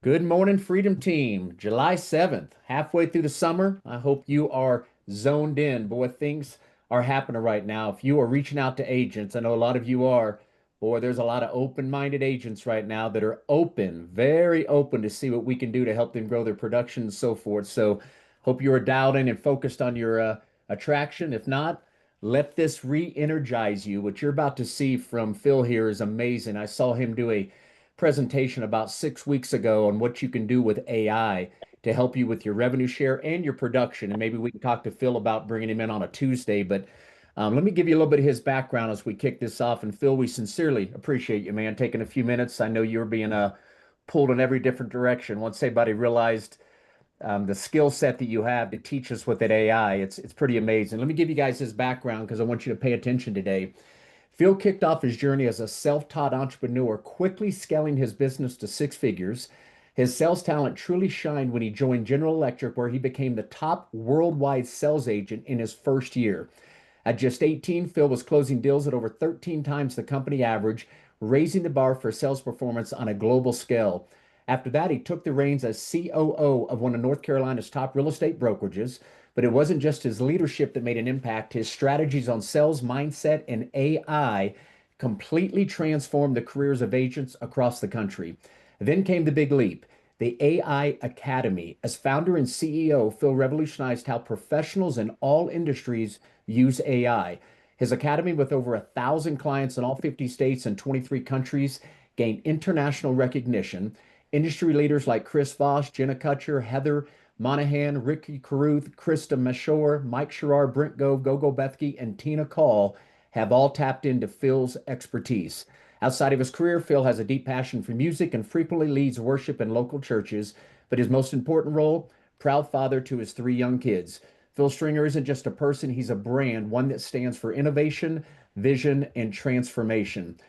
Good morning, Freedom Team. July 7th, halfway through the summer. I hope you are zoned in. Boy, things are happening right now. If you are reaching out to agents, I know a lot of you are. Boy, there's a lot of open-minded agents right now that are open, very open to see what we can do to help them grow their production and so forth. So, hope you are dialed in and focused on your attraction. If not, let this re-energize you. What you're about to see from Phil here is amazing. I saw him do a presentation about 6 weeks ago on what you can do with AI to help you with your revenue share and your production. And maybe we can talk to Phil about bringing him in on a Tuesday. But let me give you a little bit of his background as we kick this off. And Phil, we sincerely appreciate you, man, taking a few minutes. I know you're being pulled in every different direction. Once everybody realized the skill set that you have to teach us with that AI, it's pretty amazing. Let me give you guys his background because I want you to pay attention today. Phil kicked off his journey as a self-taught entrepreneur, quickly scaling his business to six figures. His sales talent truly shined when he joined General Electric, where he became the top worldwide sales agent in his first year. At just 18, Phil was closing deals at over 13 times the company average, raising the bar for sales performance on a global scale. After that, he took the reins as COO of one of North Carolina's top real estate brokerages. But it wasn't just his leadership that made an impact. His strategies on sales, mindset, and AI completely transformed the careers of agents across the country. Then came the big leap, the AI Academy. As founder and CEO, Phil revolutionized how professionals in all industries use AI. His academy, with over 1,000 clients in all 50 states and 23 countries, gained international recognition. Industry leaders like Chris Voss, Jenna Kutcher, Heather Monahan, Ricky Caruth, Krista Mashore, Mike Sherrar, Brent Gove, Gogo Bethke, and Tina Call have all tapped into Phil's expertise. Outside of his career, Phil has a deep passion for music and frequently leads worship in local churches. But his most important role, proud father to his three young kids. Phil Stringer isn't just a person, he's a brand, one that stands for innovation, vision, and transformation.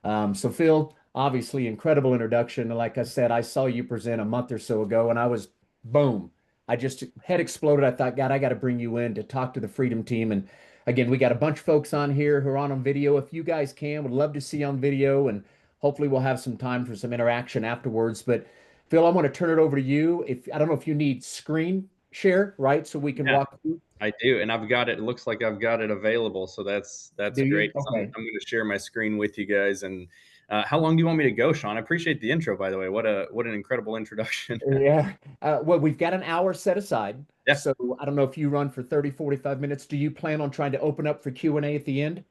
So, Phil, obviously, incredible introduction. Like I said, I saw you present a month or so ago, and I was boom. I just head exploded. I thought, God, I got to bring you in to talk to the Freedom Team. And again, we got a bunch of folks on here who are on video. If you guys can, would love to see you on video, and hopefully we'll have some time for some interaction afterwards. But Phil, I want to turn it over to you. If I don't know if you need screen share, right, so we can Yeah, walk through. I do, and I've got it. It looks like I've got it available, so that's Do you? great. So I'm Okay. I'm going to share my screen with you guys. And how long do you want me to go, Sean? I appreciate the intro, by the way. What an incredible introduction. Yeah. Well, we've got an hour set aside. Yeah, So I don't know if you run for 30, 45 minutes. Do you plan on trying to open up for Q&A at the end?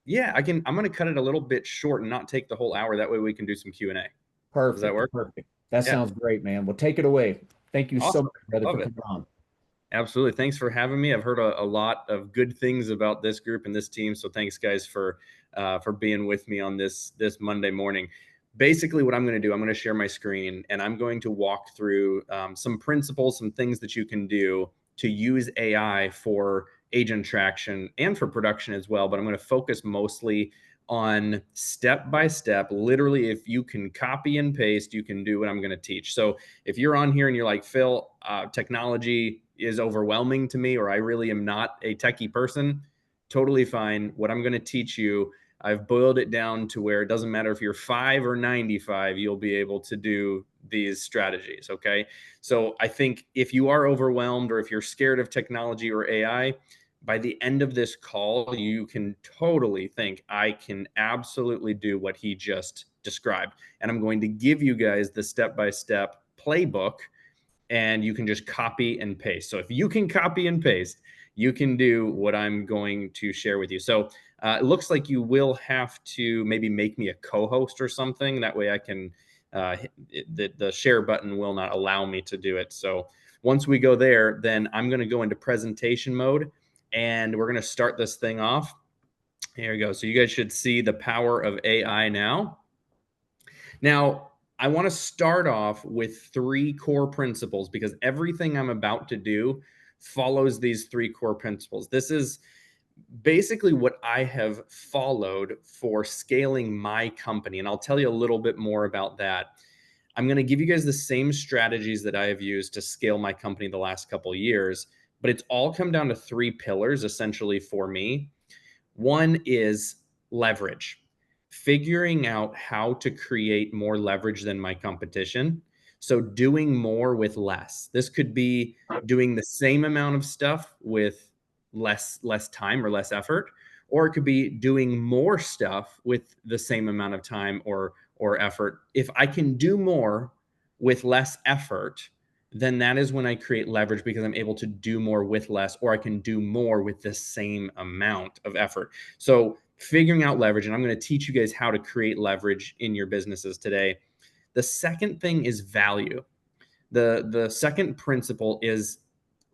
yeah. I'm going to cut it a little bit short and not take the whole hour. That way we can do some Q&A. Does that Perfect. work? Perfect. That Yeah, sounds great, man. Well, take it away. Thank you so awesome. much, brother, Love for it. coming on. Absolutely. Thanks for having me. I've heard a lot of good things about this group and this team. So thanks, guys, for being with me on this Monday morning. Basically, what I'm going to do, I'm going to share my screen and I'm going to walk through some principles, some things that you can do to use AI for agent traction and for production as well. But I'm going to focus mostly on step by step. Literally, if you can copy and paste, you can do what I'm going to teach. So if you're on here and you're like, Phil, technology is overwhelming to me, or I really am not a techie person, totally fine. What I'm going to teach you, I've boiled it down to where it doesn't matter if you're 5 or 95, you'll be able to do these strategies. Okay. So I think if you are overwhelmed or if you're scared of technology or AI, by the end of this call, you can totally think, I can absolutely do what he just described. And I'm going to give you guys the step by step playbook and you can just copy and paste. So if you can copy and paste, you can do what I'm going to share with you. So it looks like you will have to maybe make me a co-host or something. That way I can, the share button will not allow me to do it. So once we go there, then I'm going to go into presentation mode and we're going to start this thing off. Here we go. So you guys should see the power of AI now. Now, I want to start off with three core principles because everything I'm about to do follows these three core principles. This is basically what I have followed for scaling my company. And I'll tell you a little bit more about that. I'm going to give you guys the same strategies that I have used to scale my company the last couple of years, but it's all come down to three pillars essentially for me. One is leverage, figuring out how to create more leverage than my competition. So doing more with less. This could be doing the same amount of stuff with less time or less effort, or it could be doing more stuff with the same amount of time or effort. If I can do more with less effort, then that is when I create leverage, because I'm able to do more with less, or I can do more with the same amount of effort. So figuring out leverage, and I'm going to teach you guys how to create leverage in your businesses today. The second thing is value. The second principle is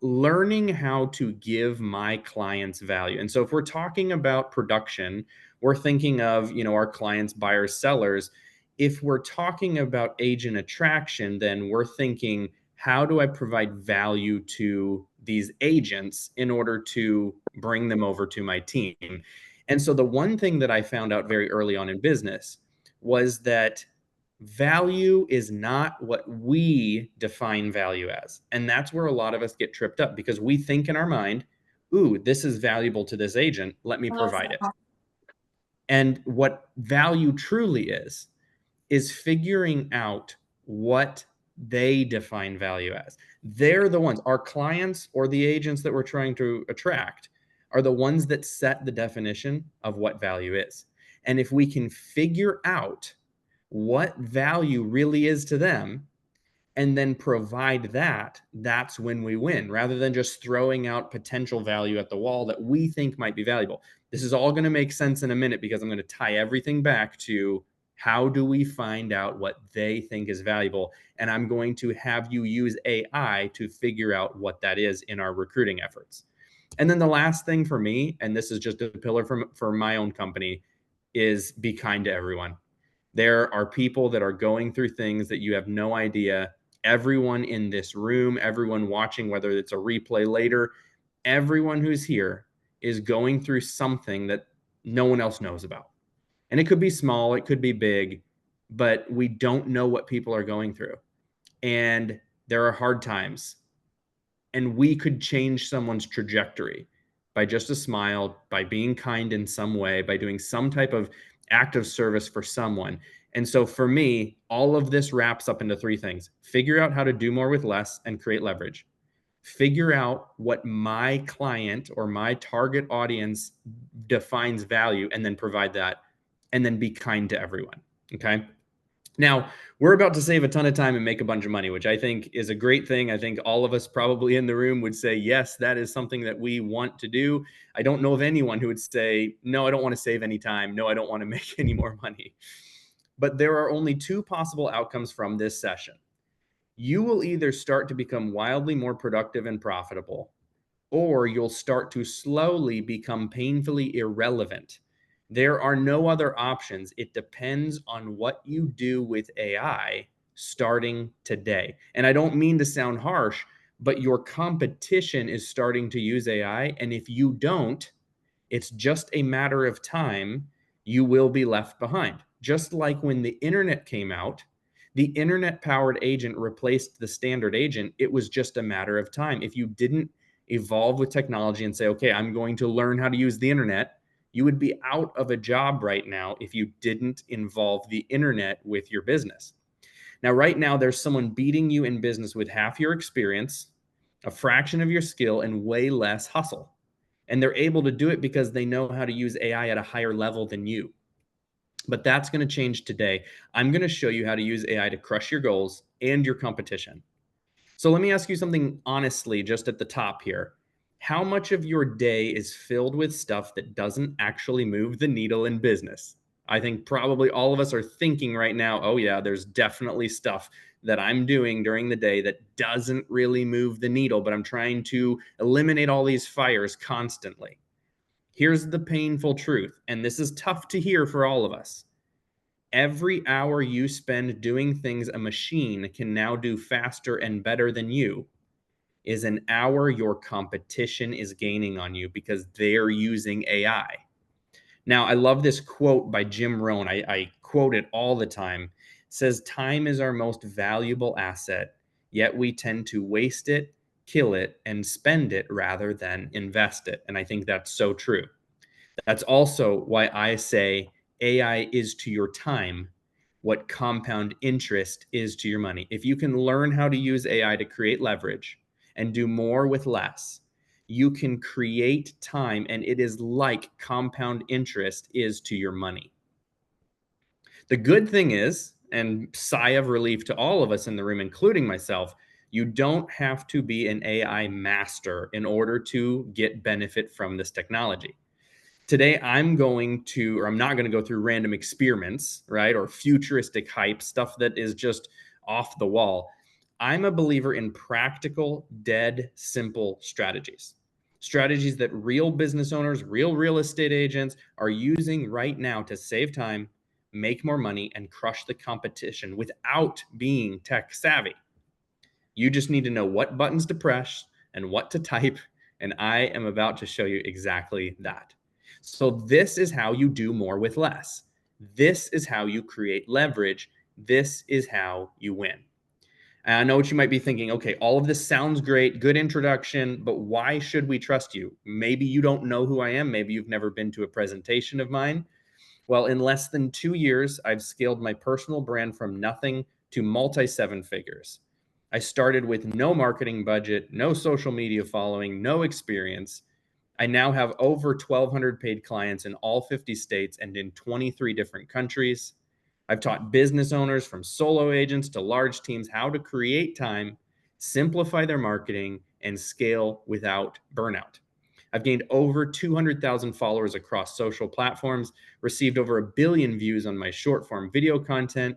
learning how to give my clients value. And so if we're talking about production, we're thinking of, our clients, buyers, sellers. If we're talking about agent attraction, then we're thinking, how do I provide value to these agents in order to bring them over to my team? And so the one thing that I found out very early on in business was that value is not what we define value as. And that's where a lot of us get tripped up, because we think in our mind, ooh, this is valuable to this agent, let me provide it. And what value truly is figuring out what they define value as. They're the ones, our clients or the agents that we're trying to attract are the ones that set the definition of what value is. And if we can figure out what value really is to them and then provide that, that's when we win, rather than just throwing out potential value at the wall that we think might be valuable. This is all going to make sense in a minute, because I'm going to tie everything back to how do we find out what they think is valuable. And I'm going to have you use AI to figure out what that is in our recruiting efforts. And then the last thing for me, and this is just a pillar for my own company, is be kind to everyone. There are people that are going through things that you have no idea. Everyone in this room, everyone watching, whether it's a replay later, everyone who's here is going through something that no one else knows about. And it could be small, it could be big, but we don't know what people are going through. And there are hard times. And we could change someone's trajectory by just a smile, by being kind in some way, by doing some type of act of service for someone. And so for me, all of this wraps up into three things: figure out how to do more with less and create leverage. Figure out what my client or my target audience defines value, and then provide that, and then be kind to everyone. Okay. Now, we're about to save a ton of time and make a bunch of money, which I think is a great thing. I think all of us probably in the room would say, yes, that is something that we want to do. I don't know of anyone who would say, no, I don't want to save any time. No, I don't want to make any more money. But there are only two possible outcomes from this session. You will either start to become wildly more productive and profitable, or you'll start to slowly become painfully irrelevant. There are no other options. It depends on what you do with AI starting today. And I don't mean to sound harsh, but your competition is starting to use AI. And if you don't, it's just a matter of time. You will be left behind. Just like when the internet came out, the internet powered agent replaced the standard agent. It was just a matter of time. If you didn't evolve with technology and say, okay, I'm going to learn how to use the internet, you would be out of a job right now if you didn't involve the internet with your business. Now, right now, there's someone beating you in business with half your experience, a fraction of your skill, and way less hustle. And they're able to do it because they know how to use AI at a higher level than you. But that's going to change today. I'm going to show you how to use AI to crush your goals and your competition. So let me ask you something honestly, just at the top here. How much of your day is filled with stuff that doesn't actually move the needle in business? I think probably all of us are thinking right now, oh yeah, there's definitely stuff that I'm doing during the day that doesn't really move the needle, but I'm trying to eliminate all these fires constantly. Here's the painful truth, and this is tough to hear for all of us. Every hour you spend doing things a machine can now do faster and better than you is an hour your competition is gaining on you, because they're using AI. Now, I love this quote by Jim Rohn. I quote it all the time. It says, time is our most valuable asset, yet we tend to waste it, kill it, and spend it rather than invest it. And I think that's so true. That's also why I say AI is to your time what compound interest is to your money. If you can learn how to use AI to create leverage and do more with less, you can create time, and it is like compound interest is to your money. The good thing is, and sigh of relief to all of us in the room, including myself, you don't have to be an AI master in order to get benefit from this technology. Today, I'm not going to go through random experiments, right? Or futuristic hype, stuff that is just off the wall. I'm a believer in practical, dead, simple strategies. Strategies that real business owners, real estate agents are using right now to save time, make more money, and crush the competition without being tech savvy. You just need to know what buttons to press and what to type. And I am about to show you exactly that. So, this is how you do more with less. This is how you create leverage. This is how you win. And I know what you might be thinking. Okay, all of this sounds great, good introduction, but why should we trust you? Maybe you don't know who I am. Maybe you've never been to a presentation of mine. Well, in less than 2 years, I've scaled my personal brand from nothing to multi seven figures. I started with no marketing budget, no social media following, no experience. I now have over 1,200 paid clients in all 50 states and in 23 different countries. I've taught business owners from solo agents to large teams how to create time, simplify their marketing, and scale without burnout. I've gained over 200,000 followers across social platforms, received over 1 billion views on my short form video content.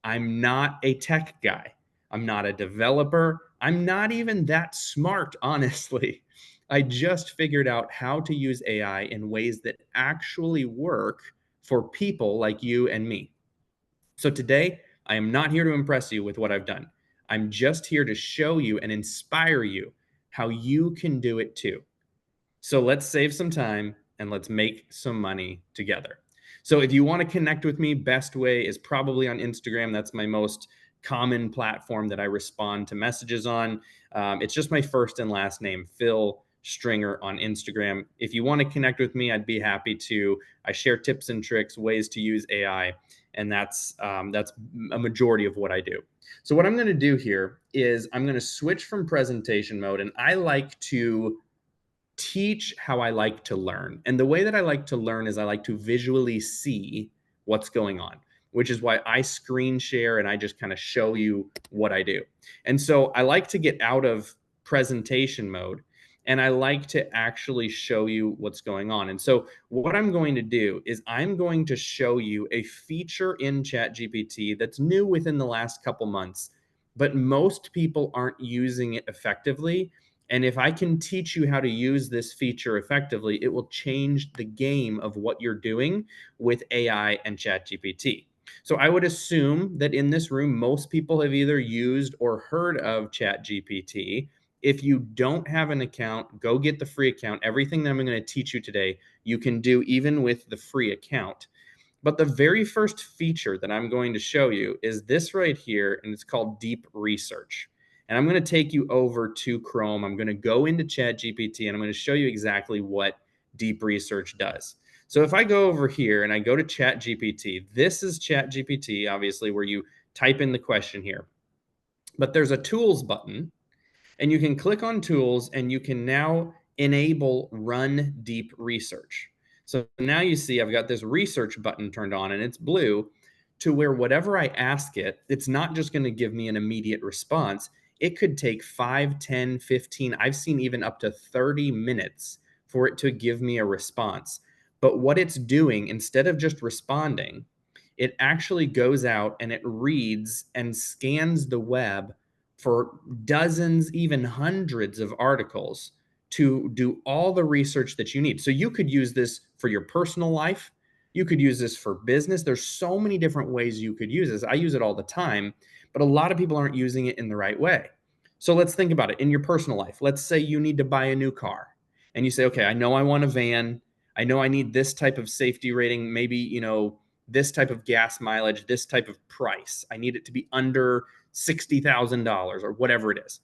I'm not a tech guy. I'm not a developer. I'm not even that smart, honestly. I just figured out how to use AI in ways that actually work for people like you and me. So today, I am not here to impress you with what I've done. I'm just here to show you and inspire you how you can do it too. So let's save some time and let's make some money together. So if you want to connect with me, best way is probably on Instagram. That's my most common platform that I respond to messages on. It's just my first and last name, Phil Stringer on Instagram. If you want to connect with me, I'd be happy to. I share tips and tricks, ways to use AI, and that's a majority of what I do. So what I'm going to do here is I'm going to switch from presentation mode, and I like to teach how I like to learn. And the way that I like to learn is I like to visually see what's going on, which is why I screen share and I just kind of show you what I do. And so I like to get out of presentation mode and I like to actually show you what's going on. And so what I'm going to do is I'm going to show you a feature in ChatGPT that's new within the last couple months, but most people aren't using it effectively. And if I can teach you how to use this feature effectively, it will change the game of what you're doing with AI and ChatGPT. So I would assume that in this room, most people have either used or heard of ChatGPT. If you don't have an account, go get the free account. Everything that I'm going to teach you today, you can do even with the free account. But the very first feature that I'm going to show you is this right here, and it's called Deep Research. And I'm going to take you over to Chrome. I'm going to go into ChatGPT, and I'm going to show you exactly what Deep Research does. So if I go over here and I go to ChatGPT, this is ChatGPT, obviously, where you type in the question here. But there's a Tools button, and you can click on Tools, and you can now enable Run Deep Research. So now you see I've got this research button turned on, and it's blue, to where whatever I ask it, it's not just going to give me an immediate response. It could take 5, 10, 15, I've seen even up to 30 minutes for it to give me a response. But what it's doing, instead of just responding, it actually goes out and it reads and scans the web for dozens, even hundreds of articles to do all the research that you need. So you could use this for your personal life. You could use this for business. There's so many different ways you could use this. I use it all the time, but a lot of people aren't using it in the right way. So let's think about it in your personal life. Let's say you need to buy a new car and you say, okay, I know I want a van. I know I need this type of safety rating, maybe, this type of gas mileage, this type of price. I need it to be under $60,000 or whatever it is.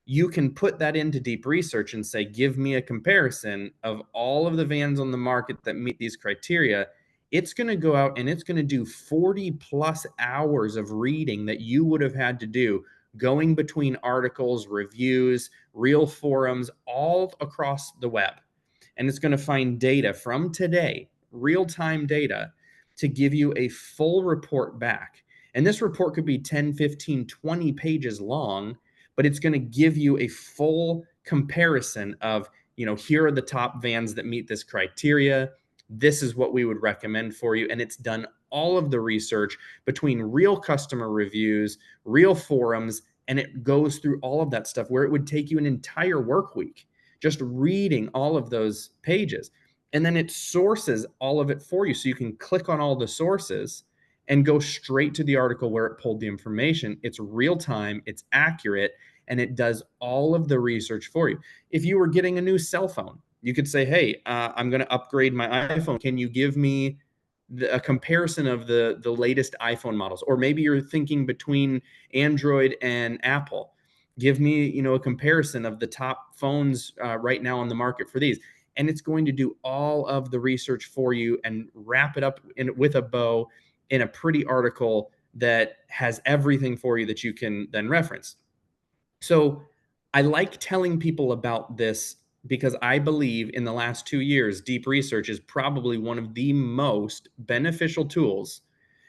You can put that into Deep Research and say, give me a comparison of all of the vans on the market that meet these criteria. It's going to go out and it's going to do 40 plus hours of reading that you would have had to do going between articles, reviews, real forums, all across the web. And it's going to find data from today, real time data, to give you a full report back. And this report could be 10, 15, 20 pages long, but it's going to give you a full comparison of, here are the top vans that meet this criteria. This is what we would recommend for you. And it's done all of the research between real customer reviews, real forums, and it goes through all of that stuff where it would take you an entire work week just reading all of those pages. And then it sources all of it for you. So you can click on all the sources and go straight to the article where it pulled the information. It's real time, it's accurate, and it does all of the research for you. If you were getting a new cell phone, you could say, hey, I'm going to upgrade my iPhone. Can you give me a comparison of the latest iPhone models? Or maybe you're thinking between Android and Apple. Give me, a comparison of the top phones right now on the market for these. And it's going to do all of the research for you and wrap it up with a bow in a pretty article that has everything for you that you can then reference. So I like telling people about this because I believe in the last 2 years, deep research is probably one of the most beneficial tools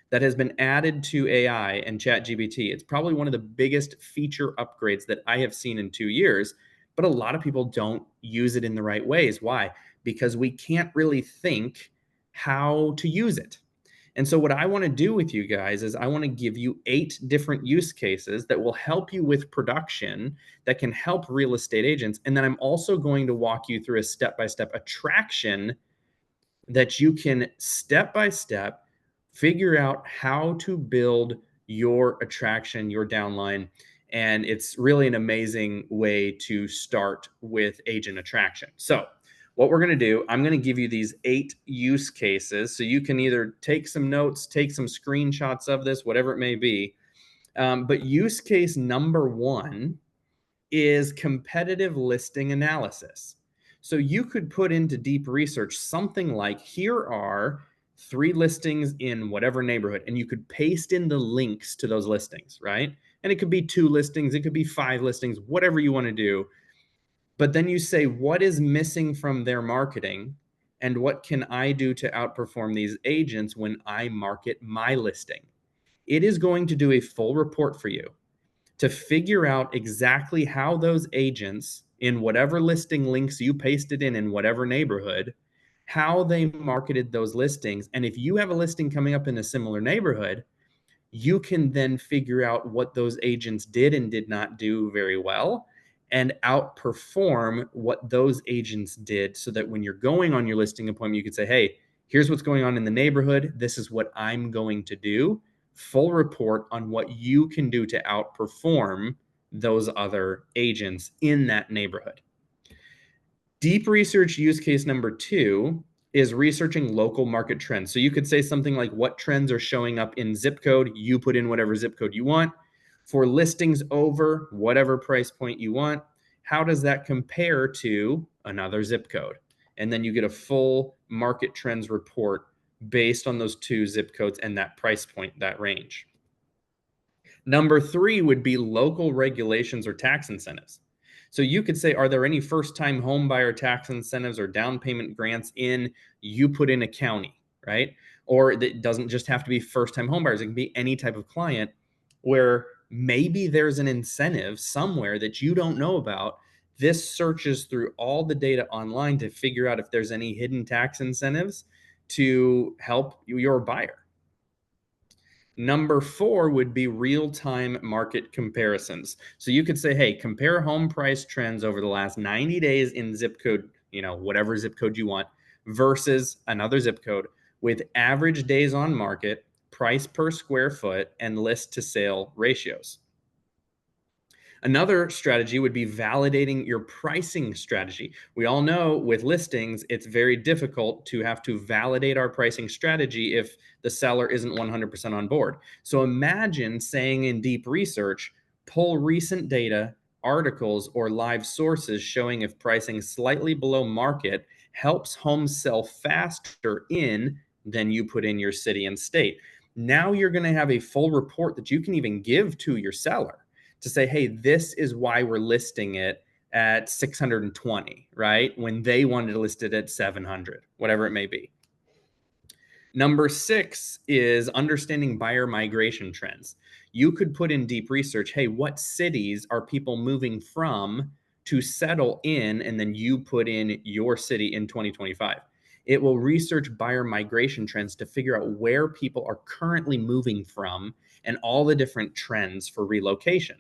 that has been added to AI and ChatGPT. It's probably one of the biggest feature upgrades that I have seen in 2 years, but a lot of people don't use it in the right ways. Why? Because we can't really think how to use it. And so, what I want to do with you guys is I want to give you 8 different use cases that will help you with production, that can help real estate agents. And then I'm also going to walk you through a step by step attraction that you can step by step figure out how to build your attraction, your downline. And it's really an amazing way to start with agent attraction. So, what we're going to do, I'm going to give you these 8 use cases so you can either take some notes, take some screenshots of this, whatever it may be. But use case number 1 is competitive listing analysis. So you could put into deep research something like, here are 3 listings in whatever neighborhood, and you could paste in the links to those listings, right? And it could be 2 listings, it could be 5 listings, whatever you want to do. But then you say, what is missing from their marketing? And what can I do to outperform these agents when I market my listing? It is going to do a full report for you to figure out exactly how those agents in whatever listing links you pasted in whatever neighborhood, how they marketed those listings. And if you have a listing coming up in a similar neighborhood, you can then figure out what those agents did and did not do very well and outperform what those agents did, so that when you're going on your listing appointment, you could say, hey, here's what's going on in the neighborhood. This is what I'm going to do. Full report on what you can do to outperform those other agents in that neighborhood. Deep research use case number 2 is researching local market trends. So you could say something like, what trends are showing up in zip code? You put in whatever zip code you want. For listings over whatever price point you want, how does that compare to another zip code? And then you get a full market trends report based on those 2 zip codes and that price point, that range. Number 3 would be local regulations or tax incentives. So you could say, are there any first-time home buyer tax incentives or down payment grants you put in a county, right? Or it doesn't just have to be first-time home buyers. It can be any type of client where maybe there's an incentive somewhere that you don't know about. This searches through all the data online to figure out if there's any hidden tax incentives to help your buyer. Number 4 would be real-time market comparisons. So you could say, hey, compare home price trends over the last 90 days in zip code, whatever zip code you want, versus another zip code with average days on market, price per square foot, and list to sale ratios. Another strategy would be validating your pricing strategy. We all know with listings, it's very difficult to have to validate our pricing strategy if the seller isn't 100% on board. So imagine saying in deep research, pull recent data, articles, or live sources showing if pricing slightly below market helps homes sell faster in then you put in your city and state. Now you're going to have a full report that you can even give to your seller to say, hey, this is why we're listing it at 620, right? When they wanted to list it at 700, whatever it may be. Number 6 is understanding buyer migration trends. You could put in deep research, hey, what cities are people moving from to settle in? And then you put in your city in 2025. It will research buyer migration trends to figure out where people are currently moving from and all the different trends for relocation.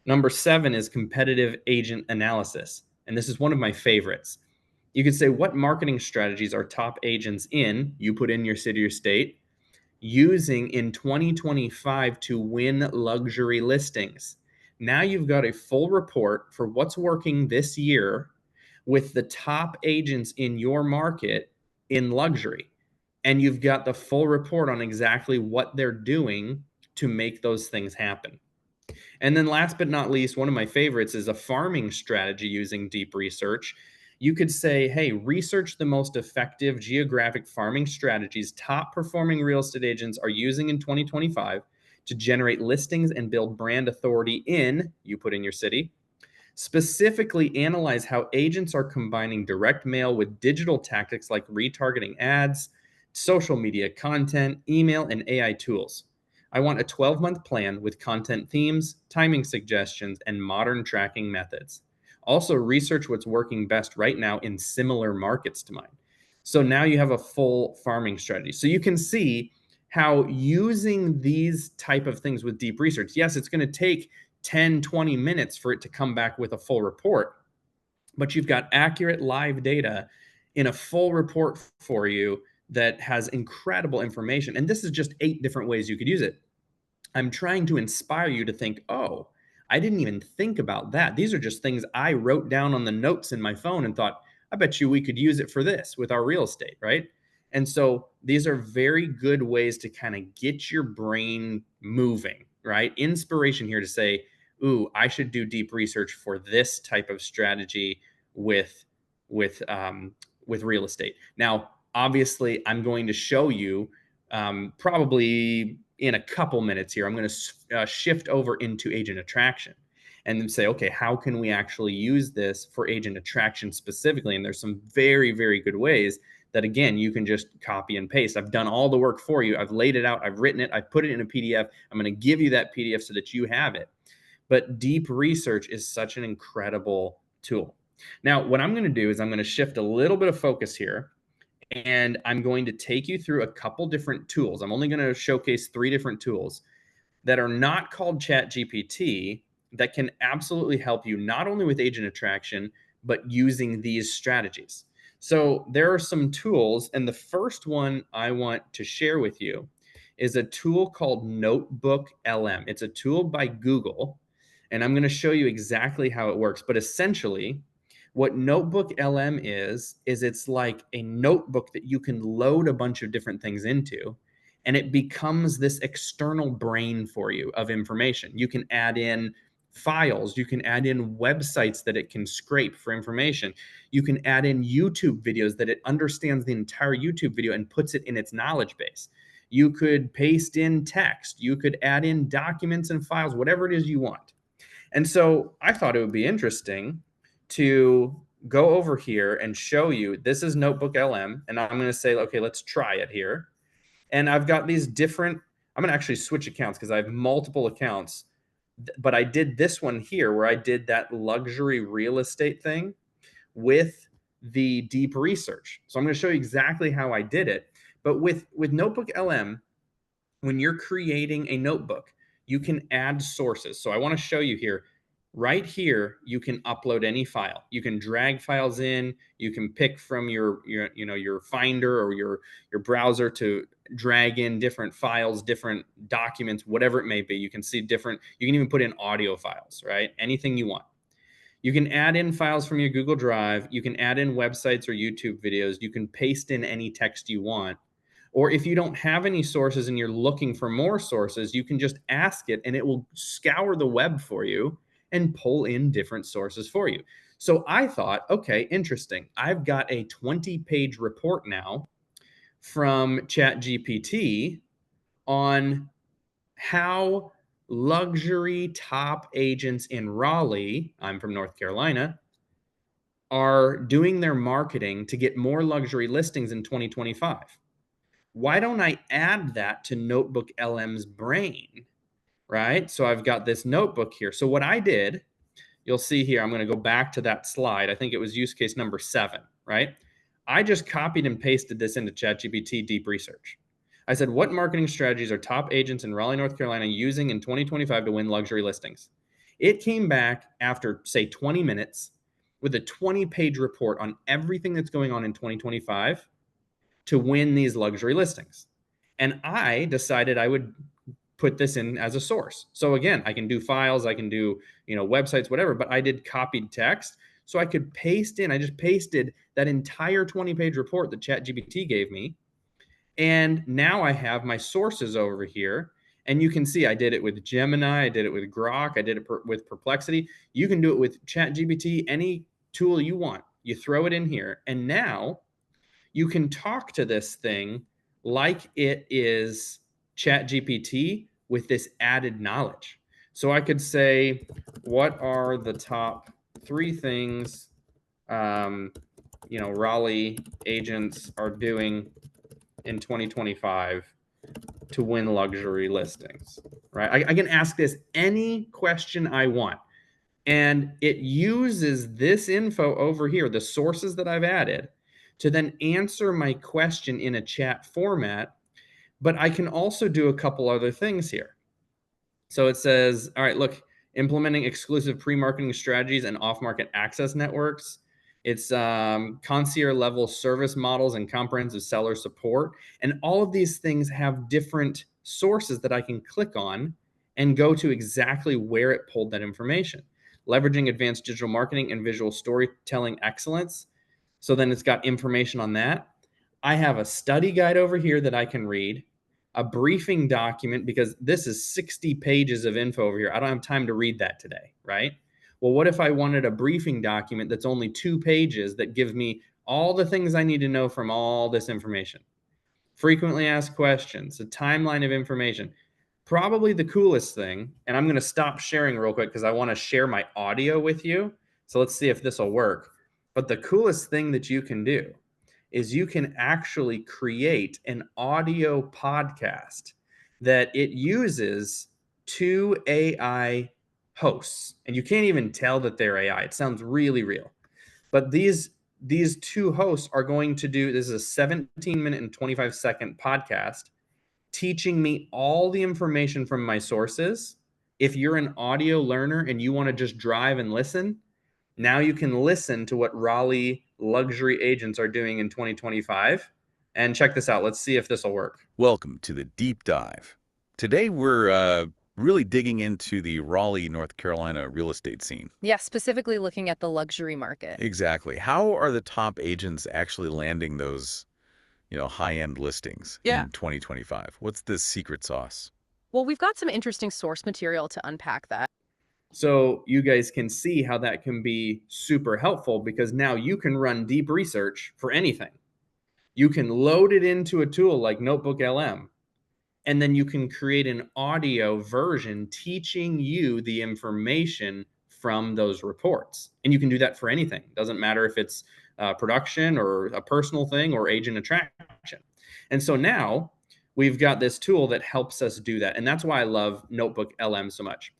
Number 7 is competitive agent analysis. And this is one of my favorites. You could say, what marketing strategies are top agents in? You put in your city or state, using in 2025 to win luxury listings. Now you've got a full report for what's working this year with the top agents in your market in luxury. And you've got the full report on exactly what they're doing to make those things happen. And then last but not least, one of my favorites is a farming strategy using deep research. You could say, hey, research the most effective geographic farming strategies top performing real estate agents are using in 2025 to generate listings and build brand authority in, you put in your city. Specifically analyze how agents are combining direct mail with digital tactics like retargeting ads, social media content, email, and AI tools. I want a 12-month plan with content themes, timing suggestions, and modern tracking methods. Also, research what's working best right now in similar markets to mine. So now you have a full farming strategy. So you can see how using these type of things with deep research, yes, it's going to take 10, 20 minutes for it to come back with a full report, but you've got accurate live data in a full report for you that has incredible information. And this is just 8 different ways you could use it. I'm trying to inspire you to think, oh, I didn't even think about that. These are just things I wrote down on the notes in my phone and thought, I bet you we could use it for this with our real estate, right? And so these are very good ways to kind of get your brain moving, right? Inspiration here to say, ooh, I should do deep research for this type of strategy with with um, with real estate. Now, obviously, I'm going to show you probably in a couple minutes here. I'm going to shift over into agent attraction and then say, okay, how can we actually use this for agent attraction specifically? And there's some very, very good ways that, again, you can just copy and paste. I've done all the work for you. I've laid it out. I've written it. I've put it in a PDF. I'm going to give you that PDF so that you have it. But deep research is such an incredible tool. Now, what I'm going to do is I'm going to shift a little bit of focus here, and I'm going to take you through a couple different tools. I'm only going to showcase 3 different tools that are not called ChatGPT that can absolutely help you not only with agent attraction, but using these strategies. So there are some tools, and the first one I want to share with you is a tool called Notebook LM. It's a tool by Google, and I'm going to show you exactly how it works. But essentially, what Notebook LM is it's like a notebook that you can load a bunch of different things into, and it becomes this external brain for you of information. You can add in files, you can add in websites that it can scrape for information. You can add in YouTube videos that it understands the entire YouTube video and puts it in its knowledge base. You could paste in text, you could add in documents and files, whatever it is you want. And so I thought it would be interesting to go over here and show you this is Notebook LM. And I'm going to say, okay, let's try it here. And I've got these different, I'm going to actually switch accounts because I have multiple accounts. But I did this one here where I did that luxury real estate thing with the deep research. So I'm going to show you exactly how I did it. But with Notebook LM, when you're creating a notebook, you can add sources. So I want to show you here. Right here, you can upload any file. You can drag files in. You can pick from your Finder or your browser to drag in different files, different documents, whatever it may be. You can see different. You can even put in audio files, right? Anything you want. You can add in files from your Google Drive. You can add in websites or YouTube videos. You can paste in any text you want. Or if you don't have any sources and you're looking for more sources, you can just ask it and it will scour the web for you and pull in different sources for you. So I thought, okay, interesting. I've got a 20-page report now from ChatGPT on how luxury top agents in Raleigh, I'm from North Carolina, are doing their marketing to get more luxury listings in 2025. Why don't I add that to Notebook LM's brain, right? So I've got this notebook here. So what I did, you'll see here, I'm going to go back to that slide. I think it was use case number 7, right? I just copied and pasted this into ChatGPT Deep Research. I said, what marketing strategies are top agents in Raleigh, North Carolina using in 2025 to win luxury listings? It came back after, say, 20 minutes with a 20-page report on everything that's going on in 2025 to win these luxury listings. And I decided I would put this in as a source. So again, I can do files, I can do, websites, whatever, but I did copied text. So I could paste in, I just pasted that entire 20-page report that ChatGPT gave me. And now I have my sources over here. And you can see I did it with Gemini, I did it with Grok, I did it with Perplexity. You can do it with ChatGPT, any tool you want. You throw it in here. And now you can talk to this thing like it is ChatGPT with this added knowledge. So I could say, what are the top 3 things, Raleigh agents are doing in 2025 to win luxury listings, right? I can ask this any question I want. And it uses this info over here, the sources that I've added, to then answer my question in a chat format. But I can also do a couple other things here. So it says, all right, look, implementing exclusive pre-marketing strategies and off-market access networks. It's concierge level service models and comprehensive seller support. And all of these things have different sources that I can click on and go to exactly where it pulled that information. Leveraging advanced digital marketing and visual storytelling excellence. So then it's got information on that. I have a study guide over here that I can read, a briefing document, because this is 60 pages of info over here. I don't have time to read that today, right? Well, what if I wanted a briefing document that's only 2 pages that gives me all the things I need to know from all this information? Frequently asked questions, a timeline of information. Probably the coolest thing, and I'm going to stop sharing real quick because I want to share my audio with you. So let's see if this will work. But the coolest thing that you can do is you can actually create an audio podcast that it uses 2 AI hosts. And you can't even tell that they're AI. It sounds really real. But these 2 hosts are going to do, this is a 17-minute and 25-second podcast teaching me all the information from my sources. If you're an audio learner and you want to just drive and listen, now you can listen to what Raleigh luxury agents are doing in 2025. And check this out. Let's see if this will work. Welcome to the Deep Dive. Today we're really digging into the Raleigh, North Carolina real estate scene. Yeah, specifically looking at the luxury market. Exactly. How are the top agents actually landing those, high-end listings in 2025? What's the secret sauce? Well, we've got some interesting source material to unpack that. So you guys can see how that can be super helpful, because now you can run deep research for anything. You can load it into a tool like Notebook LM, and then you can create an audio version teaching you the information from those reports. And you can do that for anything. Doesn't matter if it's production or a personal thing or agent attraction. And so now we've got this tool that helps us do that. And that's why I love Notebook LM so much.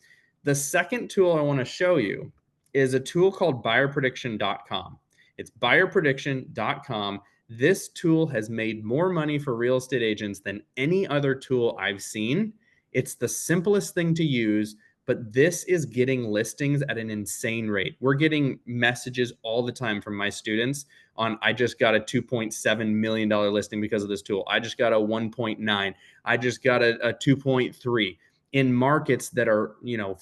The second tool I want to show you is a tool called buyerprediction.com. It's buyerprediction.com. This tool has made more money for real estate agents than any other tool I've seen. It's the simplest thing to use, but this is getting listings at an insane rate. We're getting messages all the time from my students on, I just got a $2.7 million listing because of this tool. I just got a 1.9. I just got a 2.3 in markets that are,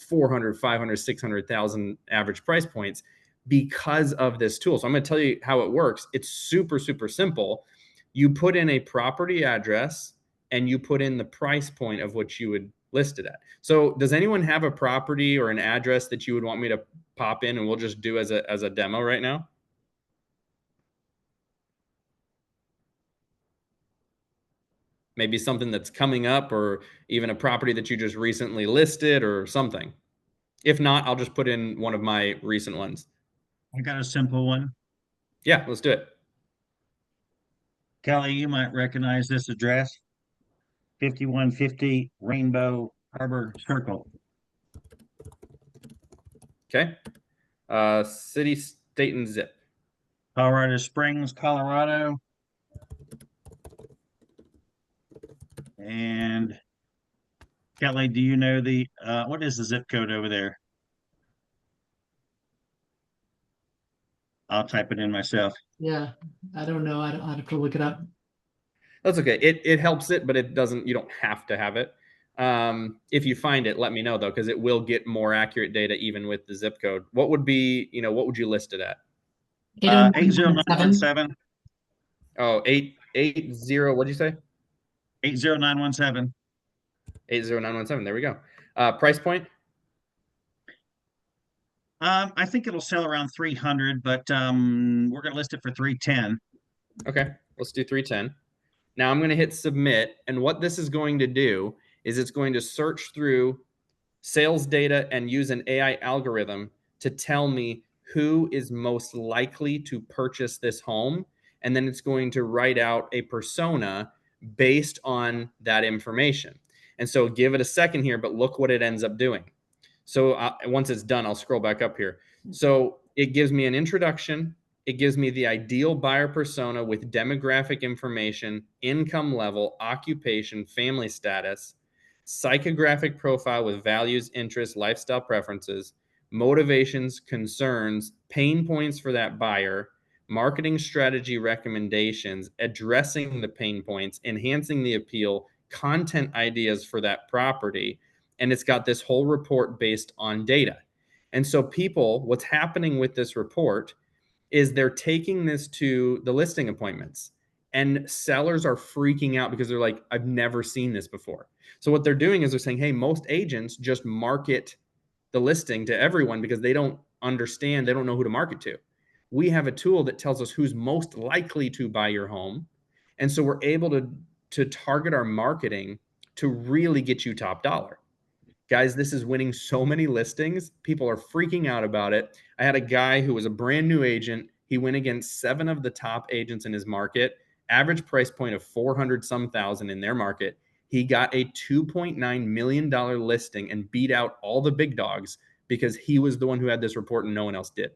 400, 500, 600,000 average price points because of this tool. So I'm going to tell you how it works. It's super, super simple. You put in a property address and you put in the price point of what you would list it at. So does anyone have a property or an address that you would want me to pop in, and we'll just do as a demo right now? Maybe something that's coming up, or even a property that you just recently listed or something. If not, I'll just put in one of my recent ones. I got a simple one. Yeah, let's do it. Kelly, you might recognize this address, 5150 Rainbow Harbor Circle. Okay. City, state, and zip. Colorado Springs, Colorado. And Kelly, do you know the what is the zip code over there? I'll type it in myself. Yeah, I don't know. I'd have to look it up. That's okay. It helps it, but it doesn't. You don't have to have it. If you find it, let me know though, because it will get more accurate data even with the zip code. What would be, what would you list it at? 80917. Oh, 880. What'd you say? 80917. 80917. There we go. Price point? I think it'll sell around 300, but we're gonna list it for 310. Okay, let's do 310. Now I'm going to hit submit, and what this is going to do is it's going to search through sales data and use an AI algorithm to tell me who is most likely to purchase this home, and then it's going to write out a persona based on that information. And so give it a second here, but look what it ends up doing. So once it's done, I'll scroll back up here. So it gives me an introduction. It gives me the ideal buyer persona with demographic information, income level, occupation, family status, psychographic profile with values, interests, lifestyle preferences, motivations, concerns, pain points for that buyer, marketing strategy recommendations, addressing the pain points, enhancing the appeal, content ideas for that property. And it's got this whole report based on data. And so what's happening with this report is they're taking this to the listing appointments, and sellers are freaking out because they're like, I've never seen this before. So what they're doing is they're saying, hey, most agents just market the listing to everyone because they don't understand, they don't know who to market to. We have a tool that tells us who's most likely to buy your home. And so we're able to target our marketing to really get you top dollar. Guys, this is winning so many listings. People are freaking out about it. I had a guy who was a brand new agent. He went against 7 of the top agents in his market, average price point of 400 some thousand in their market. He got a $2.9 million listing and beat out all the big dogs because he was the one who had this report and no one else did.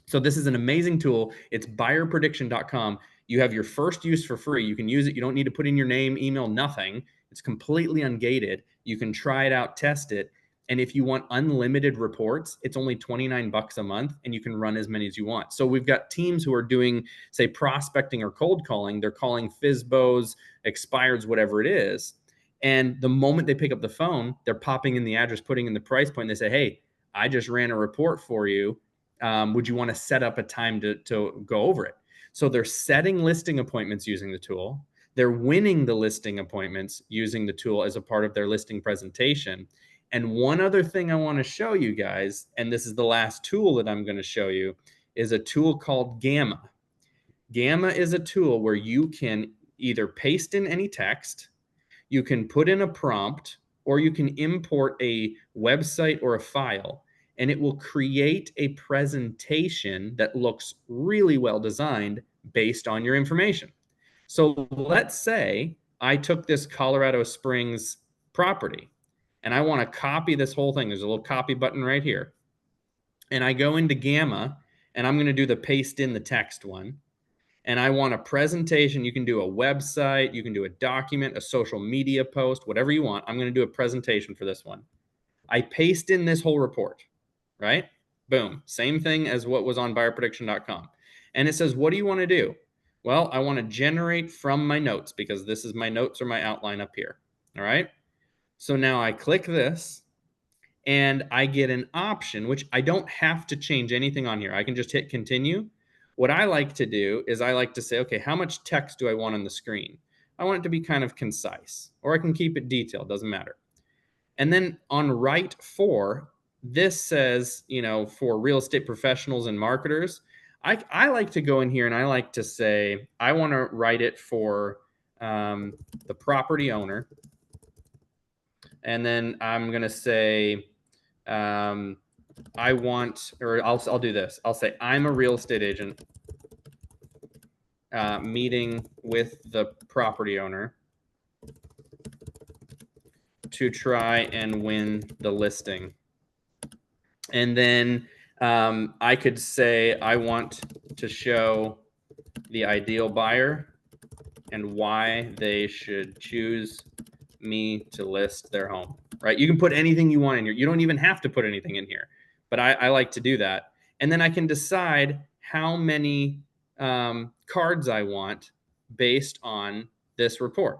So this is an amazing tool. It's buyerprediction.com. You have your first use for free. You can use it. You don't need to put in your name, email, nothing. It's completely ungated. You can try it out, test it. And if you want unlimited reports, it's only $29 a month, and you can run as many as you want. So we've got teams who are doing, say, prospecting or cold calling. They're calling FSBOs, expireds, whatever it is. And the moment they pick up the phone, they're popping in the address, putting in the price point. They say, hey, I just ran a report for you. Would you want to set up a time to go over it? So they're setting listing appointments using the tool. They're winning the listing appointments using the tool as a part of their listing presentation. And one other thing I want to show you guys, and this is the last tool that I'm going to show you, is a tool called Gamma. Gamma is a tool where you can either paste in any text, you can put in a prompt, or you can import a website or a file, and it will create a presentation that looks really well designed based on your information. So let's say I took this Colorado Springs property and I want to copy this whole thing. There's a little copy button right here. And I go into Gamma and I'm going to do the paste in the text one. And I want a presentation. You can do a website, you can do a document, a social media post, whatever you want. I'm going to do a presentation for this one. I paste in this whole report, right? Boom. Same thing as what was on buyerprediction.com. And it says, what do you want to do? Well, I want to generate from my notes because this is my notes or my outline up here. All right. So now I click this and I get an option, which I don't have to change anything on here. I can just hit continue. What I like to do is I like to say, okay, how much text do I want on the screen? I want it to be kind of concise, or I can keep it detailed, doesn't matter. And then on write for, this says, for real estate professionals and marketers, I like to go in here and I like to say, I want to write it for the property owner. And then I'm going to say, I want, or I'll do this. I'll say, I'm a real estate agent meeting with the property owner to try and win the listing. And then I could say, I want to show the ideal buyer and why they should choose me to list their home, right? You can put anything you want in here. You don't even have to put anything in here, but I like to do that. And then I can decide how many cards I want based on this report.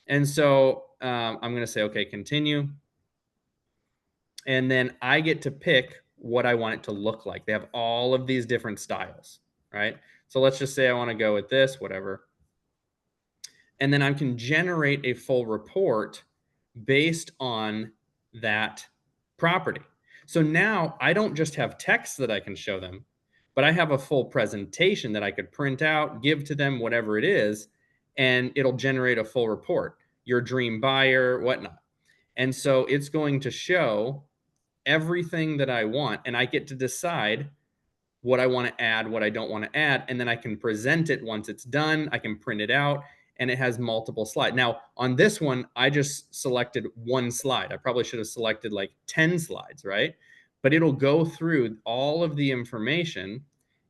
And so I'm going to say, okay, continue. And then I get to pick what I want it to look like. They have all of these different styles, right? So let's just say I want to go with this, whatever. And then I can generate a full report based on that property. So now I don't just have text that I can show them, but I have a full presentation that I could print out, give to them, whatever it is, and it'll generate a full report, your dream buyer, whatnot. And so it's going to show everything that I want, and I get to decide what I want to add, what I don't want to add, and then I can present it once it's done. I can print it out, and it has multiple slides. Now, on this one, I just selected one slide. I probably should have selected like 10 slides, right? But it'll go through all of the information,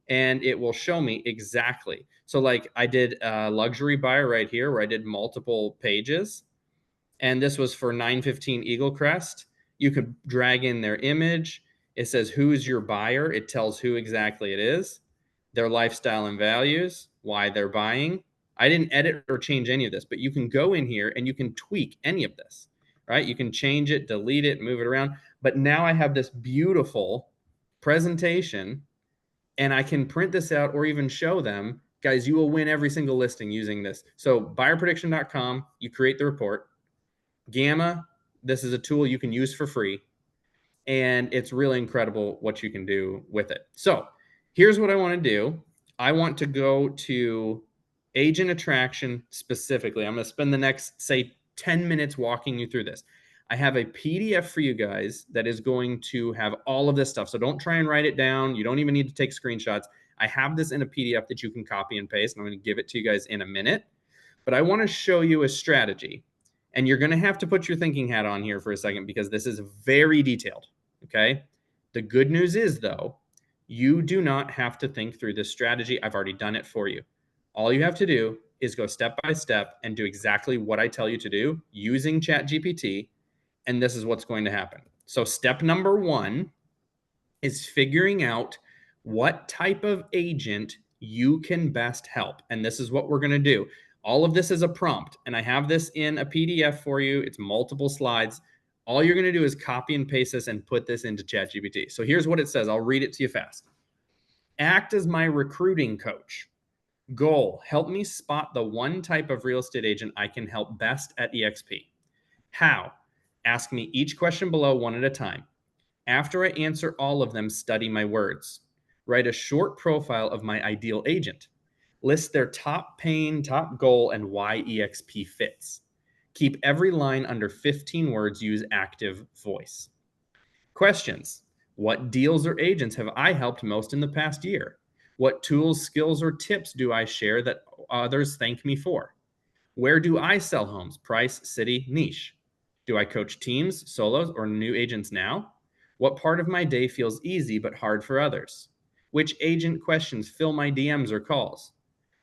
and it will show me exactly. So like I did a luxury buyer right here where I did multiple pages, and this was for 915 Eagle Crest. You could drag in their image. It says, who's your buyer? It tells who exactly it is, their lifestyle and values, why they're buying. I didn't edit or change any of this, but you can go in here and you can tweak any of this, right? You can change it, delete it, move it around. But now I have this beautiful presentation, and I can print this out or even show them, guys, you will win every single listing using this. So buyerprediction.com, you create the report. Gamma, this is a tool you can use for free. And it's really incredible what you can do with it. So here's what I want to do. I want to go to agent attraction specifically. I'm going to spend the next, say, 10 minutes walking you through this. I have a PDF for you guys that is going to have all of this stuff. So don't try and write it down. You don't even need to take screenshots. I have this in a PDF that you can copy and paste, and I'm going to give it to you guys in a minute. But I want to show you a strategy. And you're going to have to put your thinking hat on here for a second because this is very detailed, okay? The good news is, though, you do not have to think through this strategy. I've already done it for you. All you have to do is go step by step and do exactly what I tell you to do using ChatGPT, and this is what's going to happen. So step number one is figuring out what type of agent you can best help, and this is what we're going to do. All of this is a prompt, and I have this in a PDF for you. It's multiple slides. All you're going to do is copy and paste this and put this into ChatGPT. So here's what it says. I'll read it to you fast. Act as my recruiting coach. Goal, help me spot the one type of real estate agent I can help best at EXP. How? Ask me each question below one at a time. After I answer all of them, study my words. Write a short profile of my ideal agent. List their top pain, top goal, and why EXP fits. Keep every line under 15 words. Use active voice. Questions. What deals or agents have I helped most in the past year? What tools, skills, or tips do I share that others thank me for? Where do I sell homes? Price, city, niche. Do I coach teams, solos, or new agents now? What part of my day feels easy but hard for others? Which agent questions fill my DMs or calls?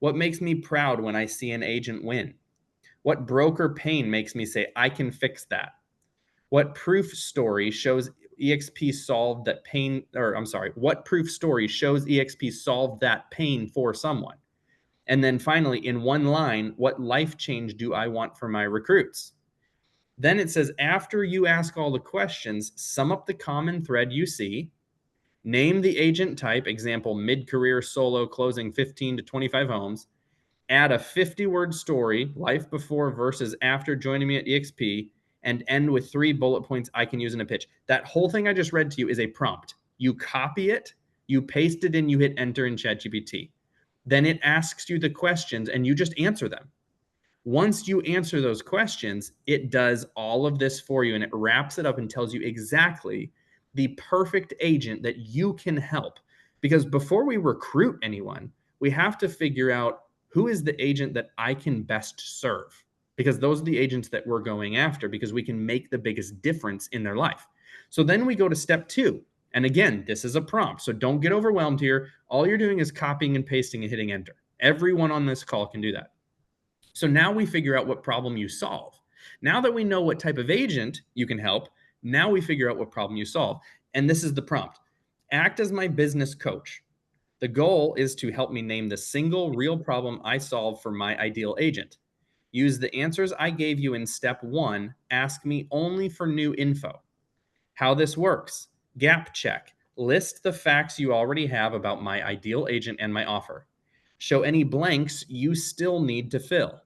What makes me proud when I see an agent win? What broker pain makes me say, I can fix that? What proof story shows EXP solved that pain, what proof story shows EXP solved that pain for someone? And then finally, in one line, what life change do I want for my recruits? Then it says, after you ask all the questions, sum up the common thread you see, name the agent type, example, mid-career solo closing 15 to 25 homes, add a 50-word story, life before versus after joining me at EXP, and end with 3 bullet points I can use in a pitch. That whole thing I just read to you is a prompt. You copy it, you paste it in, you hit enter in ChatGPT. Then it asks you the questions and you just answer them. Once you answer those questions, it does all of this for you, and it wraps it up and tells you exactly the perfect agent that you can help. Because before we recruit anyone, we have to figure out who is the agent that I can best serve, because those are the agents that we're going after, because we can make the biggest difference in their life. So then we go to step 2. And again, this is a prompt, so don't get overwhelmed here. All you're doing is copying and pasting and hitting enter. Everyone on this call can do that. So now we figure out what problem you solve. Now that we know what type of agent you can help, now we figure out what problem you solve. And this is the prompt. Act as my business coach. The goal is to help me name the single real problem I solve for my ideal agent. Use the answers I gave you in step 1. Ask me only for new info. How this works. Gap check. List the facts you already have about my ideal agent and my offer. Show any blanks you still need to fill.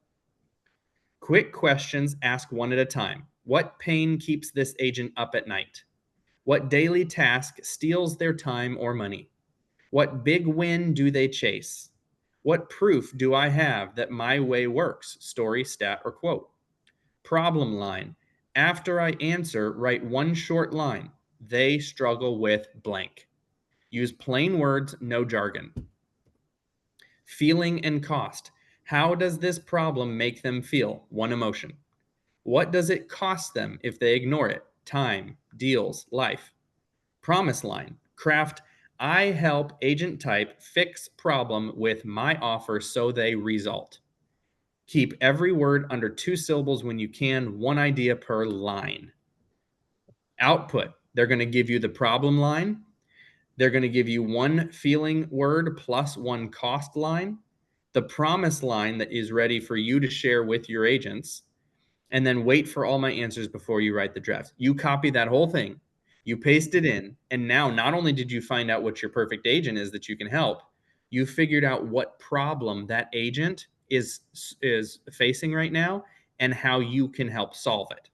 Quick questions, ask one at a time. What pain keeps this agent up at night? What daily task steals their time or money? What big win do they chase? What proof do I have that my way works? Story, stat, or quote. Problem line. After I answer, write one short line. They struggle with blank. Use plain words, no jargon. Feeling and cost. How does this problem make them feel? One emotion. What does it cost them if they ignore it? Time, deals, life. Promise line. Craft, I help agent type fix problem with my offer so they result. Keep every word under 2 syllables when you can, 1 idea per line. Output. They're going to give you the problem line. They're going to give you 1 feeling word plus 1 cost line, the promise line that is ready for you to share with your agents, and then wait for all my answers before you write the draft. You copy that whole thing, you paste it in, and now not only did you find out what your perfect agent is that you can help, you figured out what problem that agent is facing right now and how you can help solve it.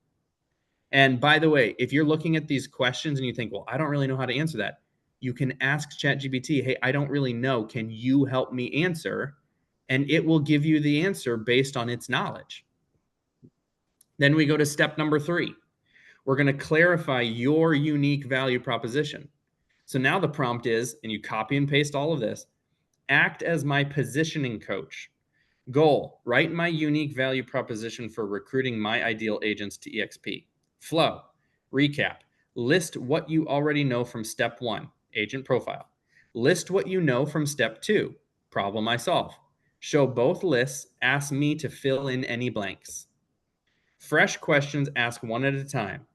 And by the way, if you're looking at these questions and you think, well, I don't really know how to answer that, you can ask ChatGPT, hey, I don't really know. Can you help me answer? And it will give you the answer based on its knowledge. Then we go to step number 3. We're going to clarify your unique value proposition. So now the prompt is, and you copy and paste all of this, act as my positioning coach. Goal, write my unique value proposition for recruiting my ideal agents to EXP. Flow, recap, list what you already know from step 1, agent profile. List what you know from step 2, problem I solve. Show both lists, ask me to fill in any blanks. Fresh questions, ask one at a time.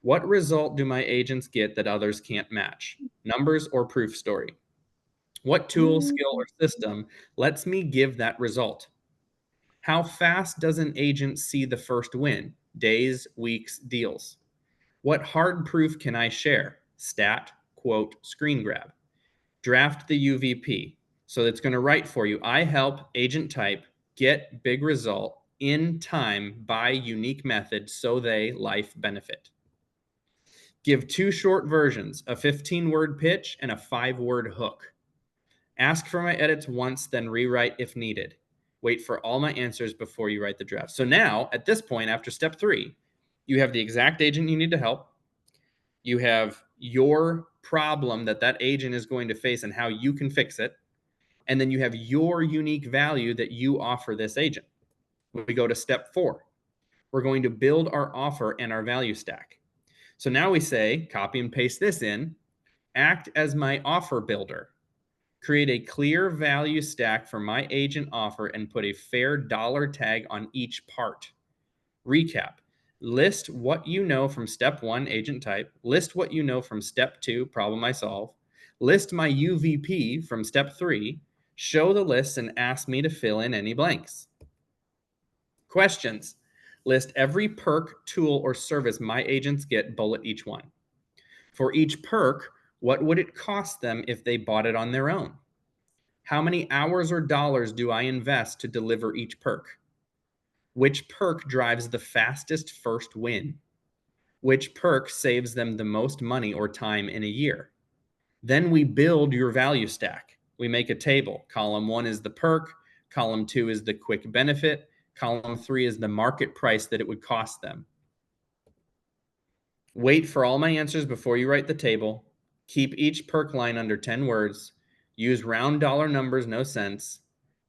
What result do my agents get that others can't match? Numbers or proof story? What tool, skill, or system lets me give that result? How fast does an agent see the first win? Days, weeks, deals. What hard proof can I share? Stat, quote, screen grab. Draft the UVP. So it's going to write for you. I help agent type get big result in time by unique method so they life benefit. Give 2 short versions, a 15-word pitch and a 5-word hook. Ask for my edits once, then rewrite if needed. Wait for all my answers before you write the draft. So now, at this point, after step 3, you have the exact agent you need to help. You have your problem that agent is going to face and how you can fix it. And then you have your unique value that you offer this agent. We go to step 4. We're going to build our offer and our value stack. So now we say, copy and paste this in, act as my offer builder. Create a clear value stack for my agent offer and put a fair dollar tag on each part. Recap. List what you know from step 1, agent type. List what you know from step 2, problem I solve. List my UVP from step 3. Show the list and ask me to fill in any blanks. Questions. List every perk, tool, or service my agents get, bullet each one. For each perk, what would it cost them if they bought it on their own? How many hours or dollars do I invest to deliver each perk? Which perk drives the fastest first win? Which perk saves them the most money or time in a year? Then we build your value stack. We make a table. Column 1 is the perk. Column 2 is the quick benefit. Column 3 is the market price that it would cost them. Wait for all my answers before you write the table. Keep each perk line under 10 words. Use round dollar numbers, no cents.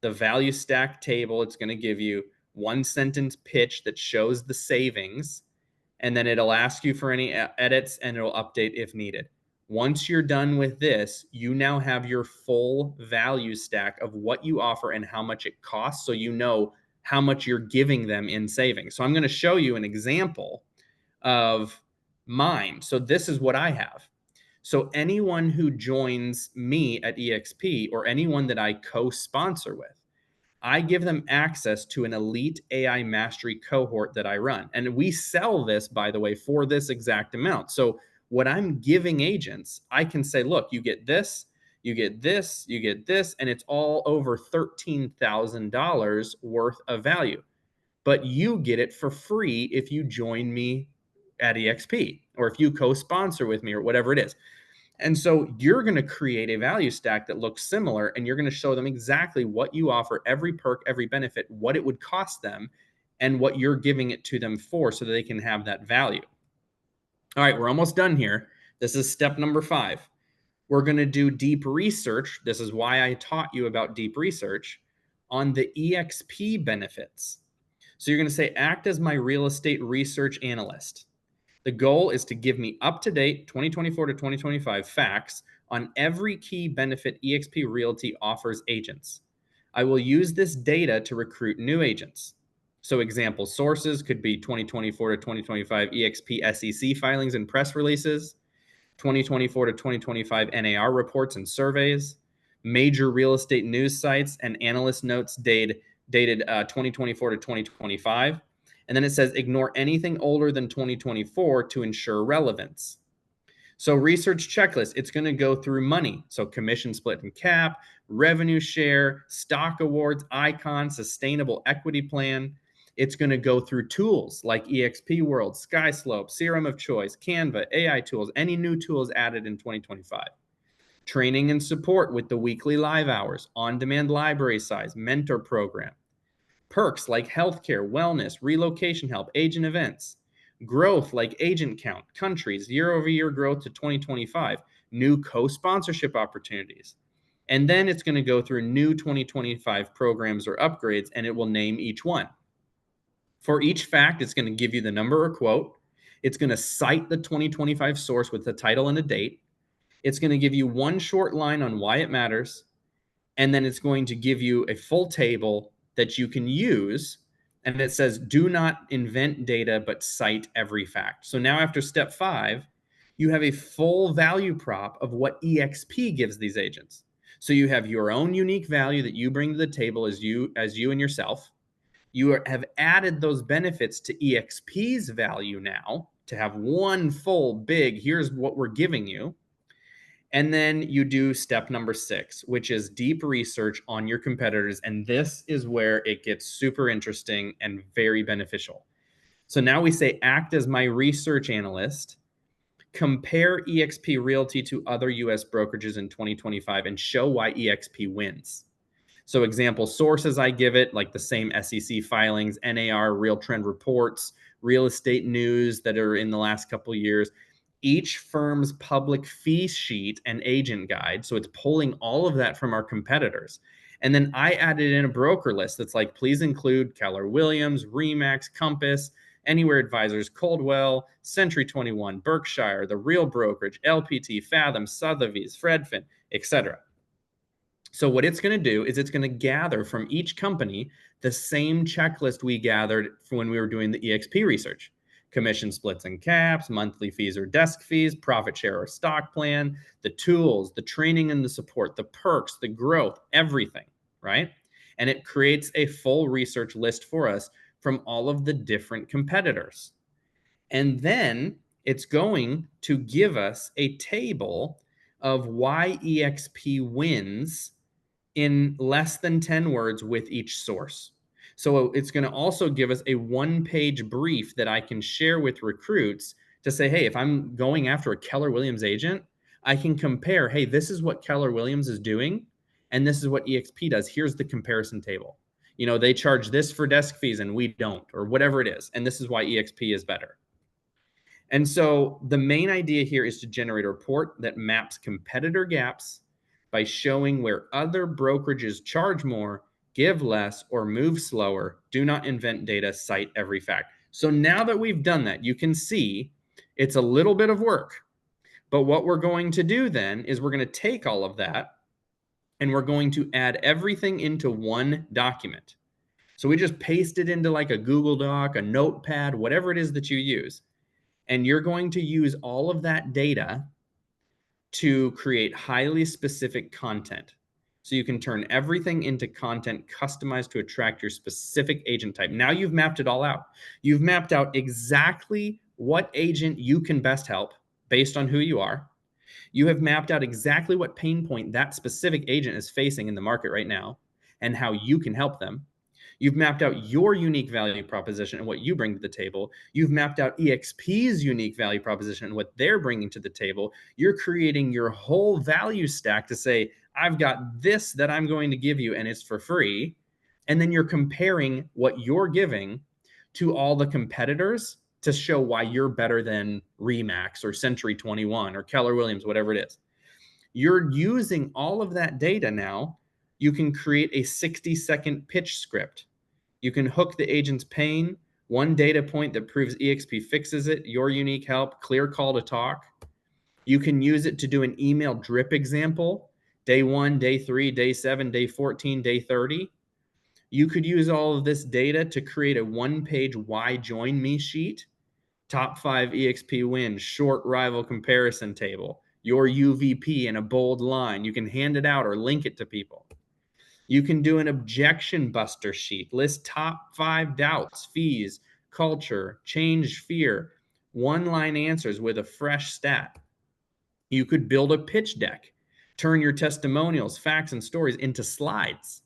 The value stack table, it's going to give you 1-sentence pitch that shows the savings, and then it'll ask you for any edits and it'll update if needed. Once you're done with this, you now have your full value stack of what you offer and how much it costs, so you know how much you're giving them in savings. So I'm going to show you an example of mine. So this is what I have. So anyone who joins me at EXP or anyone that I co-sponsor with, I give them access to an elite AI mastery cohort that I run. And we sell this, by the way, for this exact amount. So what I'm giving agents, I can say, look, you get this, you get this, you get this, and it's all over $13,000 worth of value. But you get it for free if you join me at EXP, or if you co-sponsor with me, or whatever it is. And so you're going to create a value stack that looks similar, and you're going to show them exactly what you offer, every perk, every benefit, what it would cost them, and what you're giving it to them for, so that they can have that value. All right, we're almost done here. This is step number 5. We're going to do deep research. This is why I taught you about deep research on the EXP benefits. So you're going to say, act as my real estate research analyst. The goal is to give me up-to-date 2024 to 2025 facts on every key benefit eXp Realty offers agents. I will use this data to recruit new agents. So example sources could be 2024 to 2025 eXp SEC filings and press releases, 2024 to 2025 NAR reports and surveys, major real estate news sites and analyst notes dated 2024 to 2025. And then it says, ignore anything older than 2024 to ensure relevance. So research checklist, it's going to go through money. So commission split and cap, revenue share, stock awards, icon, sustainable equity plan. It's going to go through tools like EXP World, SkySlope, CRM of Choice, Canva, AI tools, any new tools added in 2025. Training and support with the weekly live hours, on-demand library size, mentor program. Perks like healthcare, wellness, relocation help, agent events. Growth like agent count, countries, year-over-year growth to 2025, new co-sponsorship opportunities. And then it's going to go through new 2025 programs or upgrades, and it will name each one. For each fact, it's going to give you the number or quote. It's going to cite the 2025 source with the title and a date. It's going to give you one short line on why it matters. And then it's going to give you a full table that you can use. And it says, do not invent data, but cite every fact. So now after step 5, you have a full value prop of what EXP gives these agents. So you have your own unique value that you bring to the table as you and yourself. You have added those benefits to EXP's value now to have one full big, here's what we're giving you. And then you do step number 6, which is deep research on your competitors. And this is where it gets super interesting and very beneficial. So now we say, act as my research analyst, compare EXP Realty to other US brokerages in 2025 and show why EXP wins. So example sources I give it, like the same SEC filings, NAR, real trend reports, real estate news that are in the last couple of years, each firm's public fee sheet and agent guide. So it's pulling all of that from our competitors. And then I added in a broker list that's like, please include Keller Williams, Remax, Compass, Anywhere Advisors, Coldwell, Century 21, Berkshire, The Real Brokerage, LPT, Fathom, Sotheby's, Fredfin, etc. So what it's going to do is it's going to gather from each company the same checklist we gathered for when we were doing the EXP research. Commission splits and caps, monthly fees or desk fees, profit share or stock plan, the tools, the training and the support, the perks, the growth, everything, right? And it creates a full research list for us from all of the different competitors. And then it's going to give us a table of why EXP wins in less than 10 words with each source. So it's going to also give us a one-page brief that I can share with recruits to say, hey, if I'm going after a Keller Williams agent, I can compare, hey, this is what Keller Williams is doing, and this is what EXP does. Here's the comparison table. You know, they charge this for desk fees and we don't, or whatever it is. And this is why EXP is better. And so the main idea here is to generate a report that maps competitor gaps by showing where other brokerages charge more, give less, or move slower. Do not invent data, cite every fact. So now that we've done that, you can see it's a little bit of work. But what we're going to do then is we're going to take all of that and we're going to add everything into one document. So we just paste it into like a Google Doc, a notepad, whatever it is that you use. And you're going to use all of that data to create highly specific content. So you can turn everything into content customized to attract your specific agent type. Now you've mapped it all out. You've mapped out exactly what agent you can best help based on who you are. You have mapped out exactly what pain point that specific agent is facing in the market right now and how you can help them. You've mapped out your unique value proposition and what you bring to the table. You've mapped out EXP's unique value proposition and what they're bringing to the table. You're creating your whole value stack to say, I've got this that I'm going to give you and it's for free. And then you're comparing what you're giving to all the competitors to show why you're better than Remax or Century 21 or Keller Williams, whatever it is. You're using all of that data now. You can create a 60-second pitch script. You can hook the agent's pain, one data point that proves EXP fixes it, your unique help, clear call to talk. You can use it to do an email drip example, day 1, day 3, day 7, day 14, day 30. You could use all of this data to create a one-page why join me sheet, top 5 EXP wins, short rival comparison table, your UVP in a bold line. You can hand it out or link it to people. You can do an objection buster sheet, list top 5 doubts, fees, culture, change, fear, one-line answers with a fresh stat. You could build a pitch deck, turn your testimonials, facts, and stories into slides.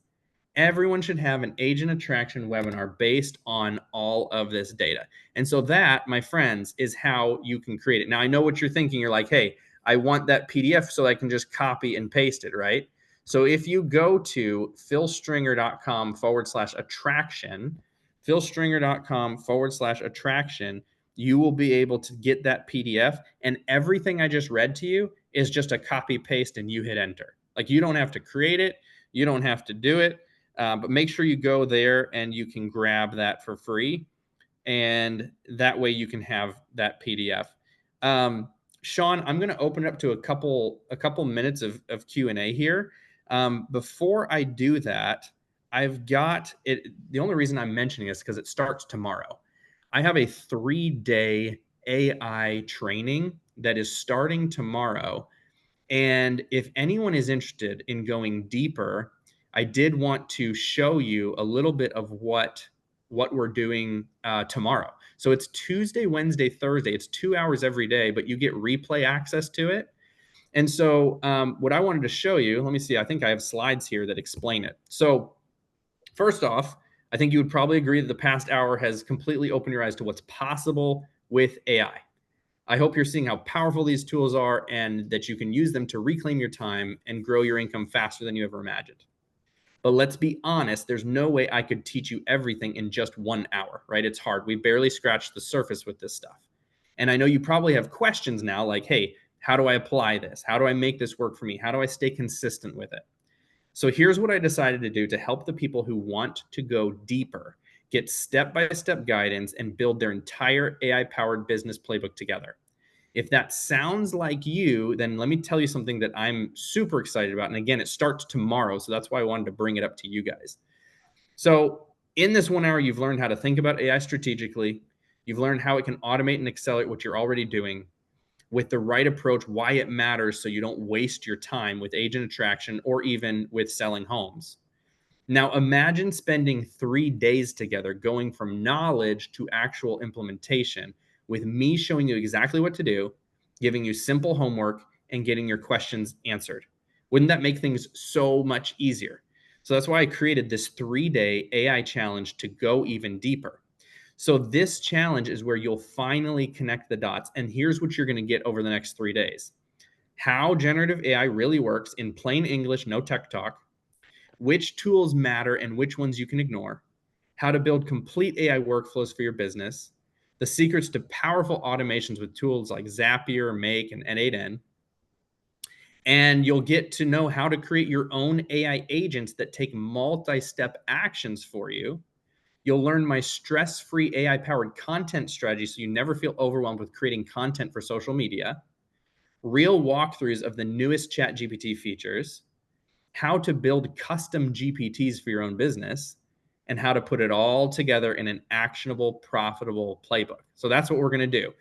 Everyone should have an agent attraction webinar based on all of this data. And so that, my friends, is how you can create it. Now, I know what you're thinking. You're like, hey, I want that PDF so I can just copy and paste it, right? So if you go to philstringer.com/attraction, philstringer.com/attraction, you will be able to get that PDF. And everything I just read to you is just a copy paste and you hit enter. Like, you don't have to create it. You don't have to do it. But make sure you go there and you can grab that for free. And that way you can have that PDF. Sean, I'm going to open it up to a couple minutes of Q&A here. Before I do that, I've got it. The only reason I'm mentioning this is because it starts tomorrow. I have a 3-day AI training that is starting tomorrow. And if anyone is interested in going deeper, I did want to show you a little bit of what we're doing tomorrow. So it's Tuesday, Wednesday, Thursday. It's 2 hours every day, but you get replay access to it. And so what I wanted to show you, let me see, I think I have slides here that explain it. So first off, I think you would probably agree that the past hour has completely opened your eyes to what's possible with AI. I hope you're seeing how powerful these tools are and that you can use them to reclaim your time and grow your income faster than you ever imagined. But let's be honest, there's no way I could teach you everything in just 1 hour, right? It's hard. We barely scratched the surface with this stuff. And I know you probably have questions now like, hey, how do I apply this? How do I make this work for me? How do I stay consistent with it? So here's what I decided to do to help the people who want to go deeper, get step-by-step guidance, and build their entire AI-powered business playbook together. If that sounds like you, then let me tell you something that I'm super excited about. And again, it starts tomorrow, so that's why I wanted to bring it up to you guys. So in this 1 hour, you've learned how to think about AI strategically. You've learned how it can automate and accelerate what you're already doing with the right approach, why it matters so you don't waste your time with agent attraction or even with selling homes. Now, imagine spending 3 days together going from knowledge to actual implementation with me showing you exactly what to do, giving you simple homework, and getting your questions answered. Wouldn't that make things so much easier? So that's why I created this 3-day AI challenge to go even deeper. So this challenge is where you'll finally connect the dots. And here's what you're going to get over the next 3 days. How generative AI really works in plain English, no tech talk. which tools matter and which ones you can ignore, how to build complete AI workflows for your business, the secrets to powerful automations with tools like Zapier, Make, and N8N. And you'll get to know how to create your own AI agents that take multi-step actions for you. You'll learn my stress-free AI-powered content strategy so you never feel overwhelmed with creating content for social media, real walkthroughs of the newest ChatGPT features, how to build custom GPTs for your own business, and how to put it all together in an actionable, profitable playbook. So that's what we're going to do.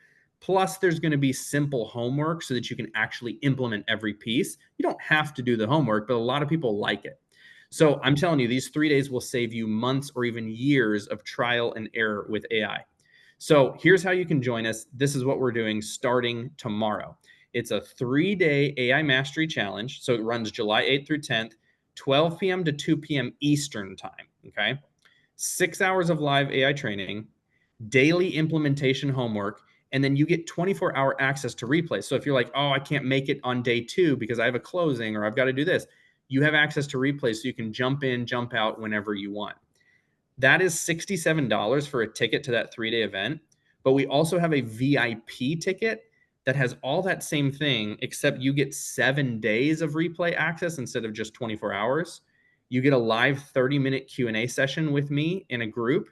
Plus, there's going to be simple homework so that you can actually implement every piece. You don't have to do the homework, but a lot of people like it. So I'm telling you, these 3 days will save you months or even years of trial and error with AI. So here's how you can join us. This is what we're doing starting tomorrow. It's a 3-day AI Mastery Challenge. So it runs July 8th through 10th, 12 p.m. to 2 p.m. Eastern time, okay? 6 hours of live AI training, daily implementation homework, and then you get 24-hour access to replays. So if you're like, oh, I can't make it on day 2 because I have a closing or I've got to do this, you have access to replays so you can jump in, jump out whenever you want. That is $67 for a ticket to that 3-day event. But we also have a VIP ticket that has all that same thing, except you get 7 days of replay access instead of just 24 hours. You get a live 30-minute Q&A session with me in a group.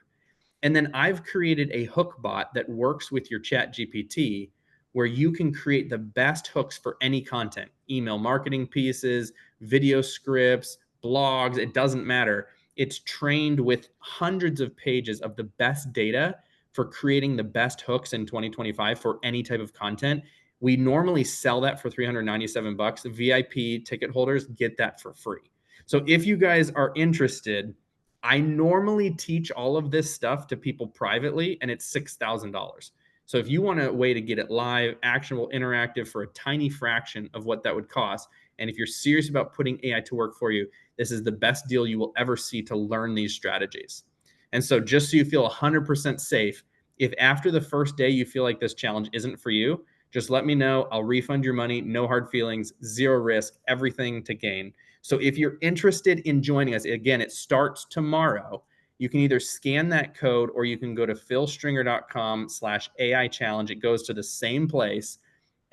And then I've created a hook bot that works with your ChatGPT where you can create the best hooks for any content, email marketing pieces, video scripts, blogs, it doesn't matter. It's trained with hundreds of pages of the best data for creating the best hooks in 2025 for any type of content. We normally sell that for $397. VIP ticket holders get that for free. So if you guys are interested, I normally teach all of this stuff to people privately, and it's $6,000. So if you want a way to get it live, actionable, interactive for a tiny fraction of what that would cost, and if you're serious about putting AI to work for you, this is the best deal you will ever see to learn these strategies. And so just so you feel 100% safe, if after the first day you feel like this challenge isn't for you, just let me know. I'll refund your money. No hard feelings, zero risk, everything to gain. So if you're interested in joining us, again, it starts tomorrow. You can either scan that code or you can go to philstringer.com/AI challenge. It goes to the same place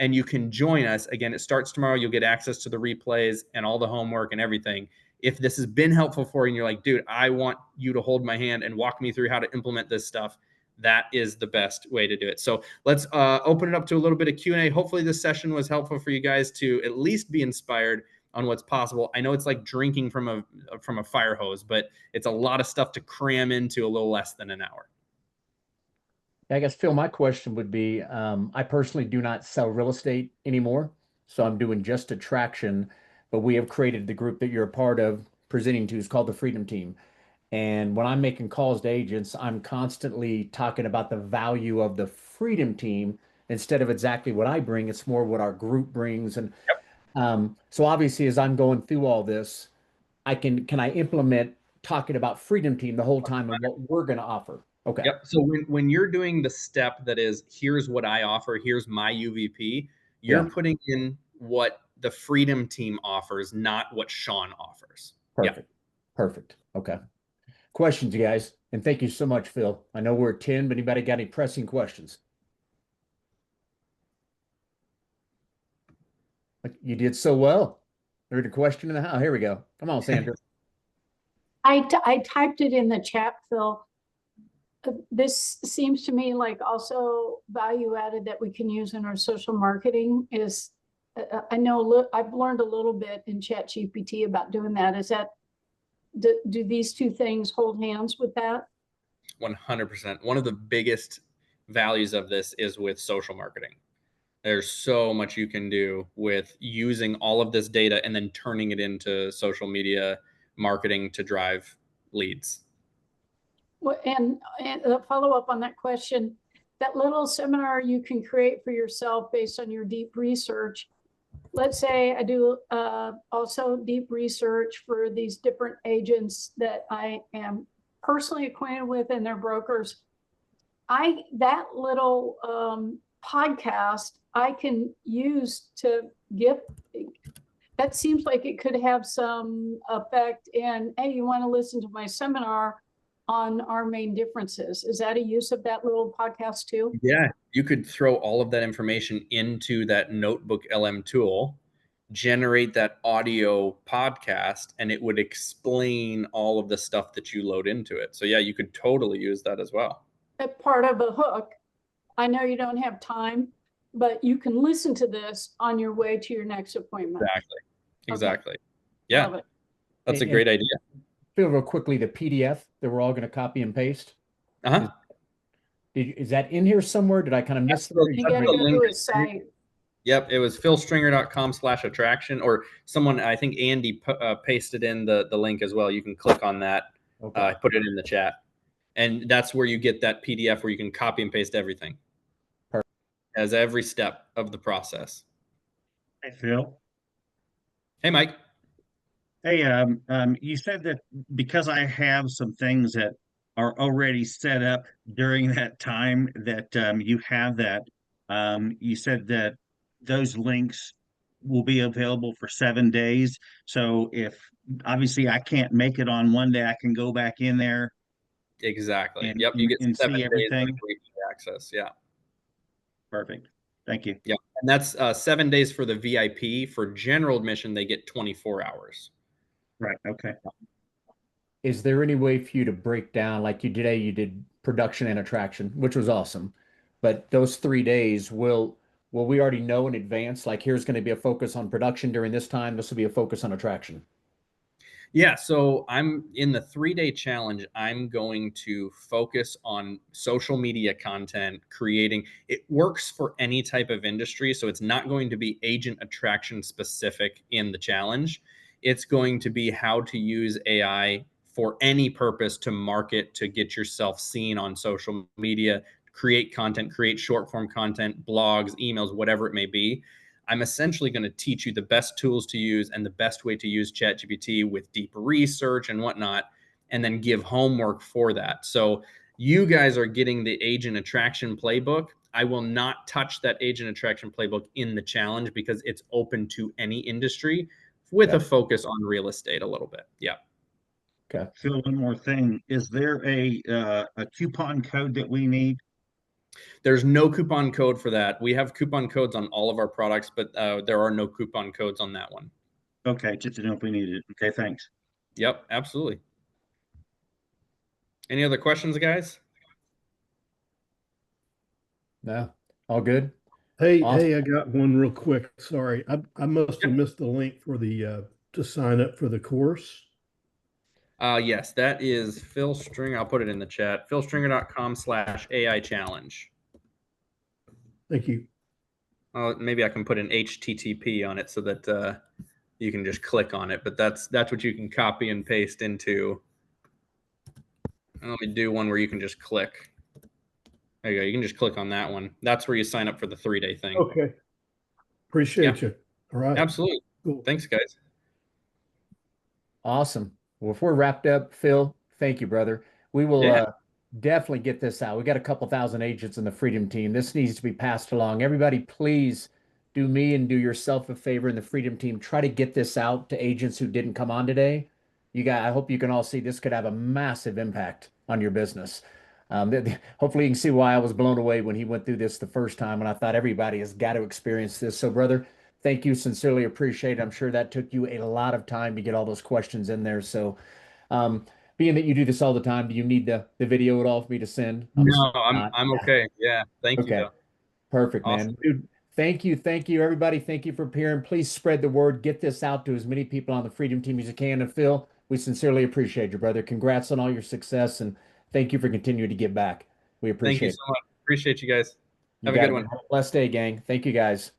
and you can join us. Again, it starts tomorrow. You'll get access to the replays and all the homework and everything. If this has been helpful for you and you're like, dude, I want you to hold my hand and walk me through how to implement this stuff, that is the best way to do it. So let's open it up to a little bit of Q&A. Hopefully this session was helpful for you guys to at least be inspired on what's possible. I know it's like drinking from a fire hose, but it's a lot of stuff to cram into a little less than an hour. I guess, Phil, my question would be, I personally do not sell real estate anymore, so I'm doing just attraction, but we have created the group that you're a part of presenting to is called the Freedom Team. And when I'm making calls to agents, I'm constantly talking about the value of the Freedom Team instead of exactly what I bring. It's more what our group brings. And so obviously, as I'm going through all this, can I implement talking about Freedom Team the whole time and what we're going to offer? Okay. Yep. So when you're doing the step that is, here's what I offer, here's my UVP, you're putting in what the Freedom Team offers, not what Sean offers. Perfect. Yep. Perfect. Okay. Questions, you guys. And thank you so much, Phil. I know we're at 10, but anybody got any pressing questions? You did so well. There's a question in the house. Here we go. Come on, Sandra. I typed it in the chat, Phil. This seems to me like also value added that we can use in our social marketing is, I know I've learned a little bit in ChatGPT about doing that. Is that, do these two things hold hands with that? 100%. One of the biggest values of this is with social marketing. There's so much you can do with using all of this data and then turning it into social media marketing to drive leads. Well, and a follow up on that question, that little seminar you can create for yourself based on your deep research. Let's say I do also deep research for these different agents that I am personally acquainted with and their brokers. That little podcast I can use to give. that seems like it could have some effect. And hey, you want to listen to my seminar on our main differences? Is that a use of that little podcast too? Yeah, you could throw all of that information into that Notebook LM tool, generate that audio podcast, and it would explain all of the stuff that you load into it. So yeah, you could totally use that as well. Part of a hook. I know you don't have time, but you can listen to this on your way to your next appointment. Exactly. Okay. Yeah, Love it. that's a great idea. Phil, real quickly, the PDF that we're all going to copy and paste. Is that in here somewhere? Did I kind of miss that? You got to go to his site. Yep, it was philstringer.com/attraction, or someone, I think Andy pasted in the link as well. You can click on that, put it in the chat. And that's where you get that PDF where you can copy and paste everything. Perfect. As every step of the process. Hey, Phil. Hey, Mike. Hey, you said that because I have some things that are already set up during that time that you have that. You said that those links will be available for 7 days. So if obviously I can't make it on one day, I can go back in there. Exactly. Yep. You get and 7 see days everything. of access. Yeah. Perfect. Thank you. Yeah. And that's 7 days for the VIP. For general admission, they get 24 hours. Right. Okay. Is there any way for you to break down, like you did production and attraction, which was awesome, but those 3 days, will we already know in advance, like here's going to be a focus on production during this time, this will be a focus on attraction? Yeah, so I'm in the 3-day challenge. I'm going to focus on social media content, creating. It works for any type of industry. So it's not going to be agent attraction specific in the challenge. It's going to be how to use AI for any purpose to market, to get yourself seen on social media, create content, create short form content, blogs, emails, whatever it may be. I'm essentially going to teach you the best tools to use and the best way to use ChatGPT with deep research and whatnot, and then give homework for that. So you guys are getting the agent attraction playbook. I will not touch that agent attraction playbook in the challenge because it's open to any industry with a focus on real estate a little bit. Yeah. Okay. Phil, one more thing. Is there a coupon code that we need? There's no coupon code for that. We have coupon codes on all of our products, but there are no coupon codes on that one. Okay, just to know if we need it. Okay, thanks. Yep, absolutely. Any other questions, guys? No, all good. Hey, Awesome. hey, I got one real quick. Sorry, I must have missed the link for the to sign up for the course. Yes, that is Phil Stringer. I'll put it in the chat. philstringer.com/AI challenge. Thank you. Maybe I can put an HTTP on it so that you can just click on it. But that's what you can copy and paste into. And let me do one where you can just click. There you go. You can just click on that one. That's where you sign up for the 3-day thing. Okay. Appreciate you. All right. Absolutely. Cool. Thanks, guys. Awesome. Well, if we're wrapped up, Phil, thank you, brother. We will definitely get this out. We got a couple thousand agents in the Freedom Team. This needs to be passed along. Everybody, please do me and do yourself a favor in the Freedom Team. Try to get this out to agents who didn't come on today. I hope you can all see this could have a massive impact on your business. Hopefully you can see why I was blown away when he went through this the first time, and I thought everybody has got to experience this. So, brother, thank you. Sincerely appreciate it. I'm sure that took you a lot of time to get all those questions in there. So, being that you do this all the time, do you need the video at all for me to send? No, I'm okay. Yeah. Thank you, though. Perfect, Awesome. man. Dude, thank you. Thank you, everybody. Thank you for appearing. Please spread the word. Get this out to as many people on the Freedom Team as you can. And Phil, we sincerely appreciate you, brother. Congrats on all your success, and thank you for continuing to give back. We appreciate it. Thank you so much. Appreciate you guys. You Have a got good it, one. man. Have a blessed day, gang. Thank you, guys.